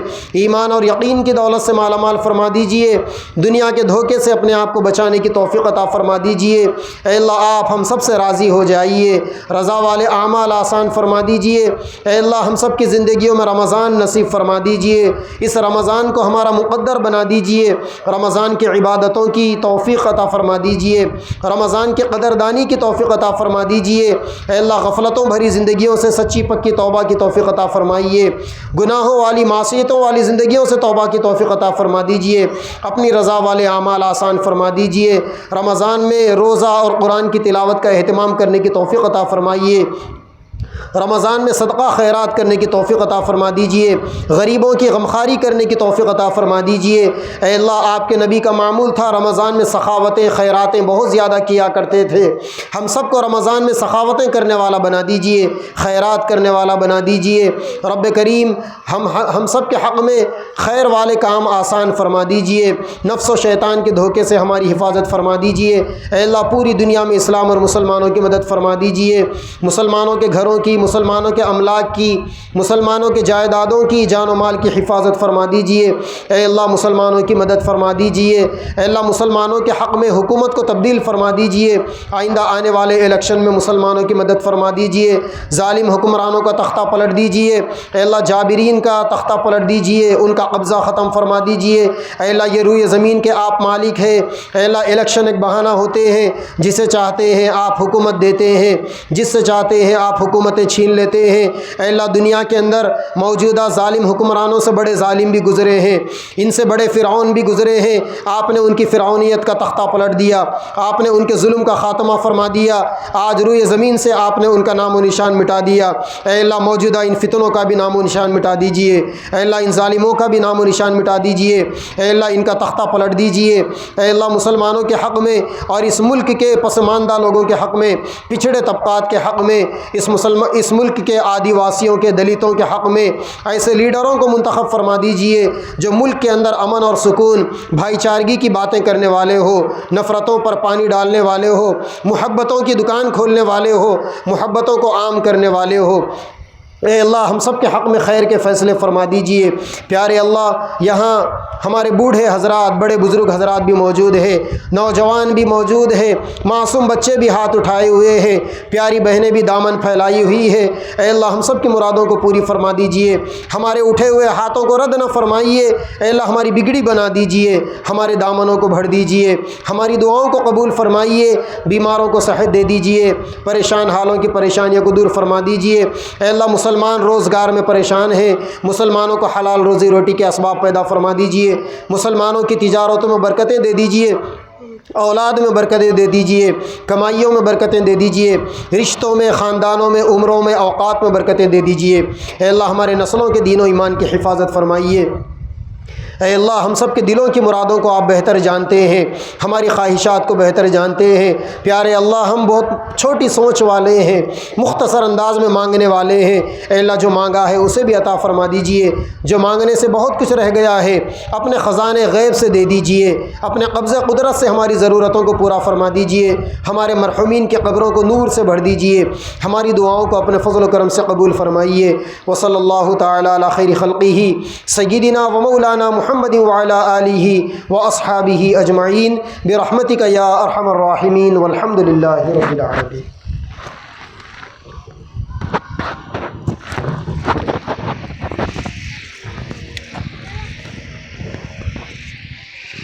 ایمان اور یقین کی دولت سے مالا مال فرما دیجئے، دنیا کے دھوکے سے اپنے آپ کو بچانے کی توفیق عطا فرما دیجئے۔ اے اللہ آپ ہم سب سے راضی ہو جائیے، رضا والے اعمال آسان فرما دیجئے۔ اے اللہ ہم سب کی زندگیوں میں رمضان نصیب فرما دیجئے، اس رمضان کو ہمارا مقدر بنا دیجئے، رمضان کی عبادتوں کی توفیق عطا فرما دیجئے، رمضان کی قدردانی کی توفیق عطا فرما دیجئے۔ اے اللہ غفلتوں بھری زندگیوں سے سچی پکی توبہ کی توفیق عطا فرمائیے، گناہوں والی معصیتوں والی زندگیوں سے توبہ کی توفیق عطا فرما دیجئے، اپنی رضا والے اعمال آسان فرما دیجئے، رمضان میں روزہ اور قرآن کی تلاوت کا اہتمام کرنے کی توفیق عطا فرمائیے، رمضان میں صدقہ خیرات کرنے کی توفیق عطا فرما دیجئے، غریبوں کی غمخواری کرنے کی توفیق عطا فرما دیجئے۔ اے اللہ آپ کے نبی کا معمول تھا رمضان میں سخاوتیں خیراتیں بہت زیادہ کیا کرتے تھے، ہم سب کو رمضان میں سخاوتیں کرنے والا بنا دیجئے، خیرات کرنے والا بنا دیجئے۔ رب کریم ہم سب کے حق میں خیر والے کام آسان فرما دیجئے، نفس و شیطان کے دھوکے سے ہماری حفاظت فرما دیجئے۔ اے اللہ پوری دنیا میں اسلام اور مسلمانوں کی مدد فرما دیجئے، مسلمانوں کے گھروں کی، مسلمانوں کے املاک کی، مسلمانوں کے جائیدادوں کی، جان و مال کی حفاظت فرما دیجئے۔ اے اللہ مسلمانوں کی مدد فرما دیجئے۔ اے اللہ مسلمانوں کے حق میں حکومت کو تبدیل فرما دیجئے، آئندہ آنے والے الیکشن میں مسلمانوں کی مدد فرما دیجئے، ظالم حکمرانوں کا تختہ پلٹ دیجئے۔ اے اللہ جابرین کا تختہ پلٹ دیجئے، ان کا قبضہ ختم فرما دیجئے۔ اے اللہ یہ روئے زمین کے آپ مالک ہیں، اے اللہ الیکشن ایک بہانہ ہوتے ہیں، جسے چاہتے ہیں آپ حکومت دیتے ہیں، جس سے چاہتے ہیں آپ حکومتیں چھین لیتے ہیں۔ اے اللہ دنیا کے اندر موجودہ ظالم حکمرانوں سے بڑے ظالم بھی گزرے ہیں، ان سے بڑے فرعون بھی گزرے ہیں، آپ نے ان کی فرعونیت کا تختہ پلٹ دیا، آپ نے ان کے ظلم کا خاتمہ فرما دیا، آج روئے زمین سے آپ نے ان کا نام و نشان مٹا دیا۔ اے اللہ موجودہ ان فتنوں کا بھی نام و نشان مٹا دیجئے، اے اللہ ان ظالموں کا بھی نام و نشان مٹا دیجئے، اے اللہ ان کا تختہ پلٹ دیجئے۔ اے اللہ مسلمانوں کے حق میں اور اس ملک کے پسماندہ لوگوں کے حق میں، پچھڑے طبقات کے حق میں، اس ملک کے آدیواسیوں کے دلتوں کے حق میں ایسے لیڈروں کو منتخب فرما دیجئے جو ملک کے اندر امن اور سکون، بھائی چارگی کی باتیں کرنے والے ہو، نفرتوں پر پانی ڈالنے والے ہو، محبتوں کی دکان کھولنے والے ہو، محبتوں کو عام کرنے والے ہو۔ اے اللہ ہم سب کے حق میں خیر کے فیصلے فرما دیجئے۔ پیارے اللہ یہاں ہمارے بوڑھے حضرات، بڑے بزرگ حضرات بھی موجود ہیں، نوجوان بھی موجود ہیں، معصوم بچے بھی ہاتھ اٹھائے ہوئے ہیں، پیاری بہنیں بھی دامن پھیلائی ہوئی ہے۔ اے اللہ ہم سب کی مرادوں کو پوری فرما دیجئے، ہمارے اٹھے ہوئے ہاتھوں کو رد نہ فرمائیے۔ اے اللہ ہماری بگڑی بنا دیجئے، ہمارے دامنوں کو بھر دیجئے، ہماری دعاؤں کو قبول فرمائیے، بیماروں کو صحت دے دیجئے، پریشان حالوں کی پریشانیوں کو دور فرما دیجئے۔ اے اللہ مسلمان روزگار میں پریشان ہیں، مسلمانوں کو حلال روزی روٹی کے اسباب پیدا فرما دیجئے، مسلمانوں کی تجارتوں میں برکتیں دے دیجئے، اولاد میں برکتیں دے دیجئے، کمائیوں میں برکتیں دے دیجئے، رشتوں میں، خاندانوں میں، عمروں میں، اوقات میں برکتیں دے دیجئے۔ اے اللہ ہمارے نسلوں کے دین و ایمان کی حفاظت فرمائیے۔ اے اللہ ہم سب کے دلوں کی مرادوں کو آپ بہتر جانتے ہیں، ہماری خواہشات کو بہتر جانتے ہیں۔ پیارے اللہ ہم بہت چھوٹی سوچ والے ہیں، مختصر انداز میں مانگنے والے ہیں۔ اے اللہ جو مانگا ہے اسے بھی عطا فرما دیجئے، جو مانگنے سے بہت کچھ رہ گیا ہے اپنے خزانے غیب سے دے دیجئے، اپنے قبضہ قدرت سے ہماری ضرورتوں کو پورا فرما دیجئے، ہمارے مرحومین کی قبروں کو نور سے بھر دیجئے، ہماری دعاؤں کو اپنے فضل و کرم سے قبول فرمائیے۔ وصلی اللہ تعالی علی خیر خلقہ سیدنا و مولانا محمد وعلی آلہ واصحابہ اجمعین برحمتک یا ارحم الراحمین والحمد للہ رب العالمین۔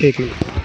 ایک منٹ۔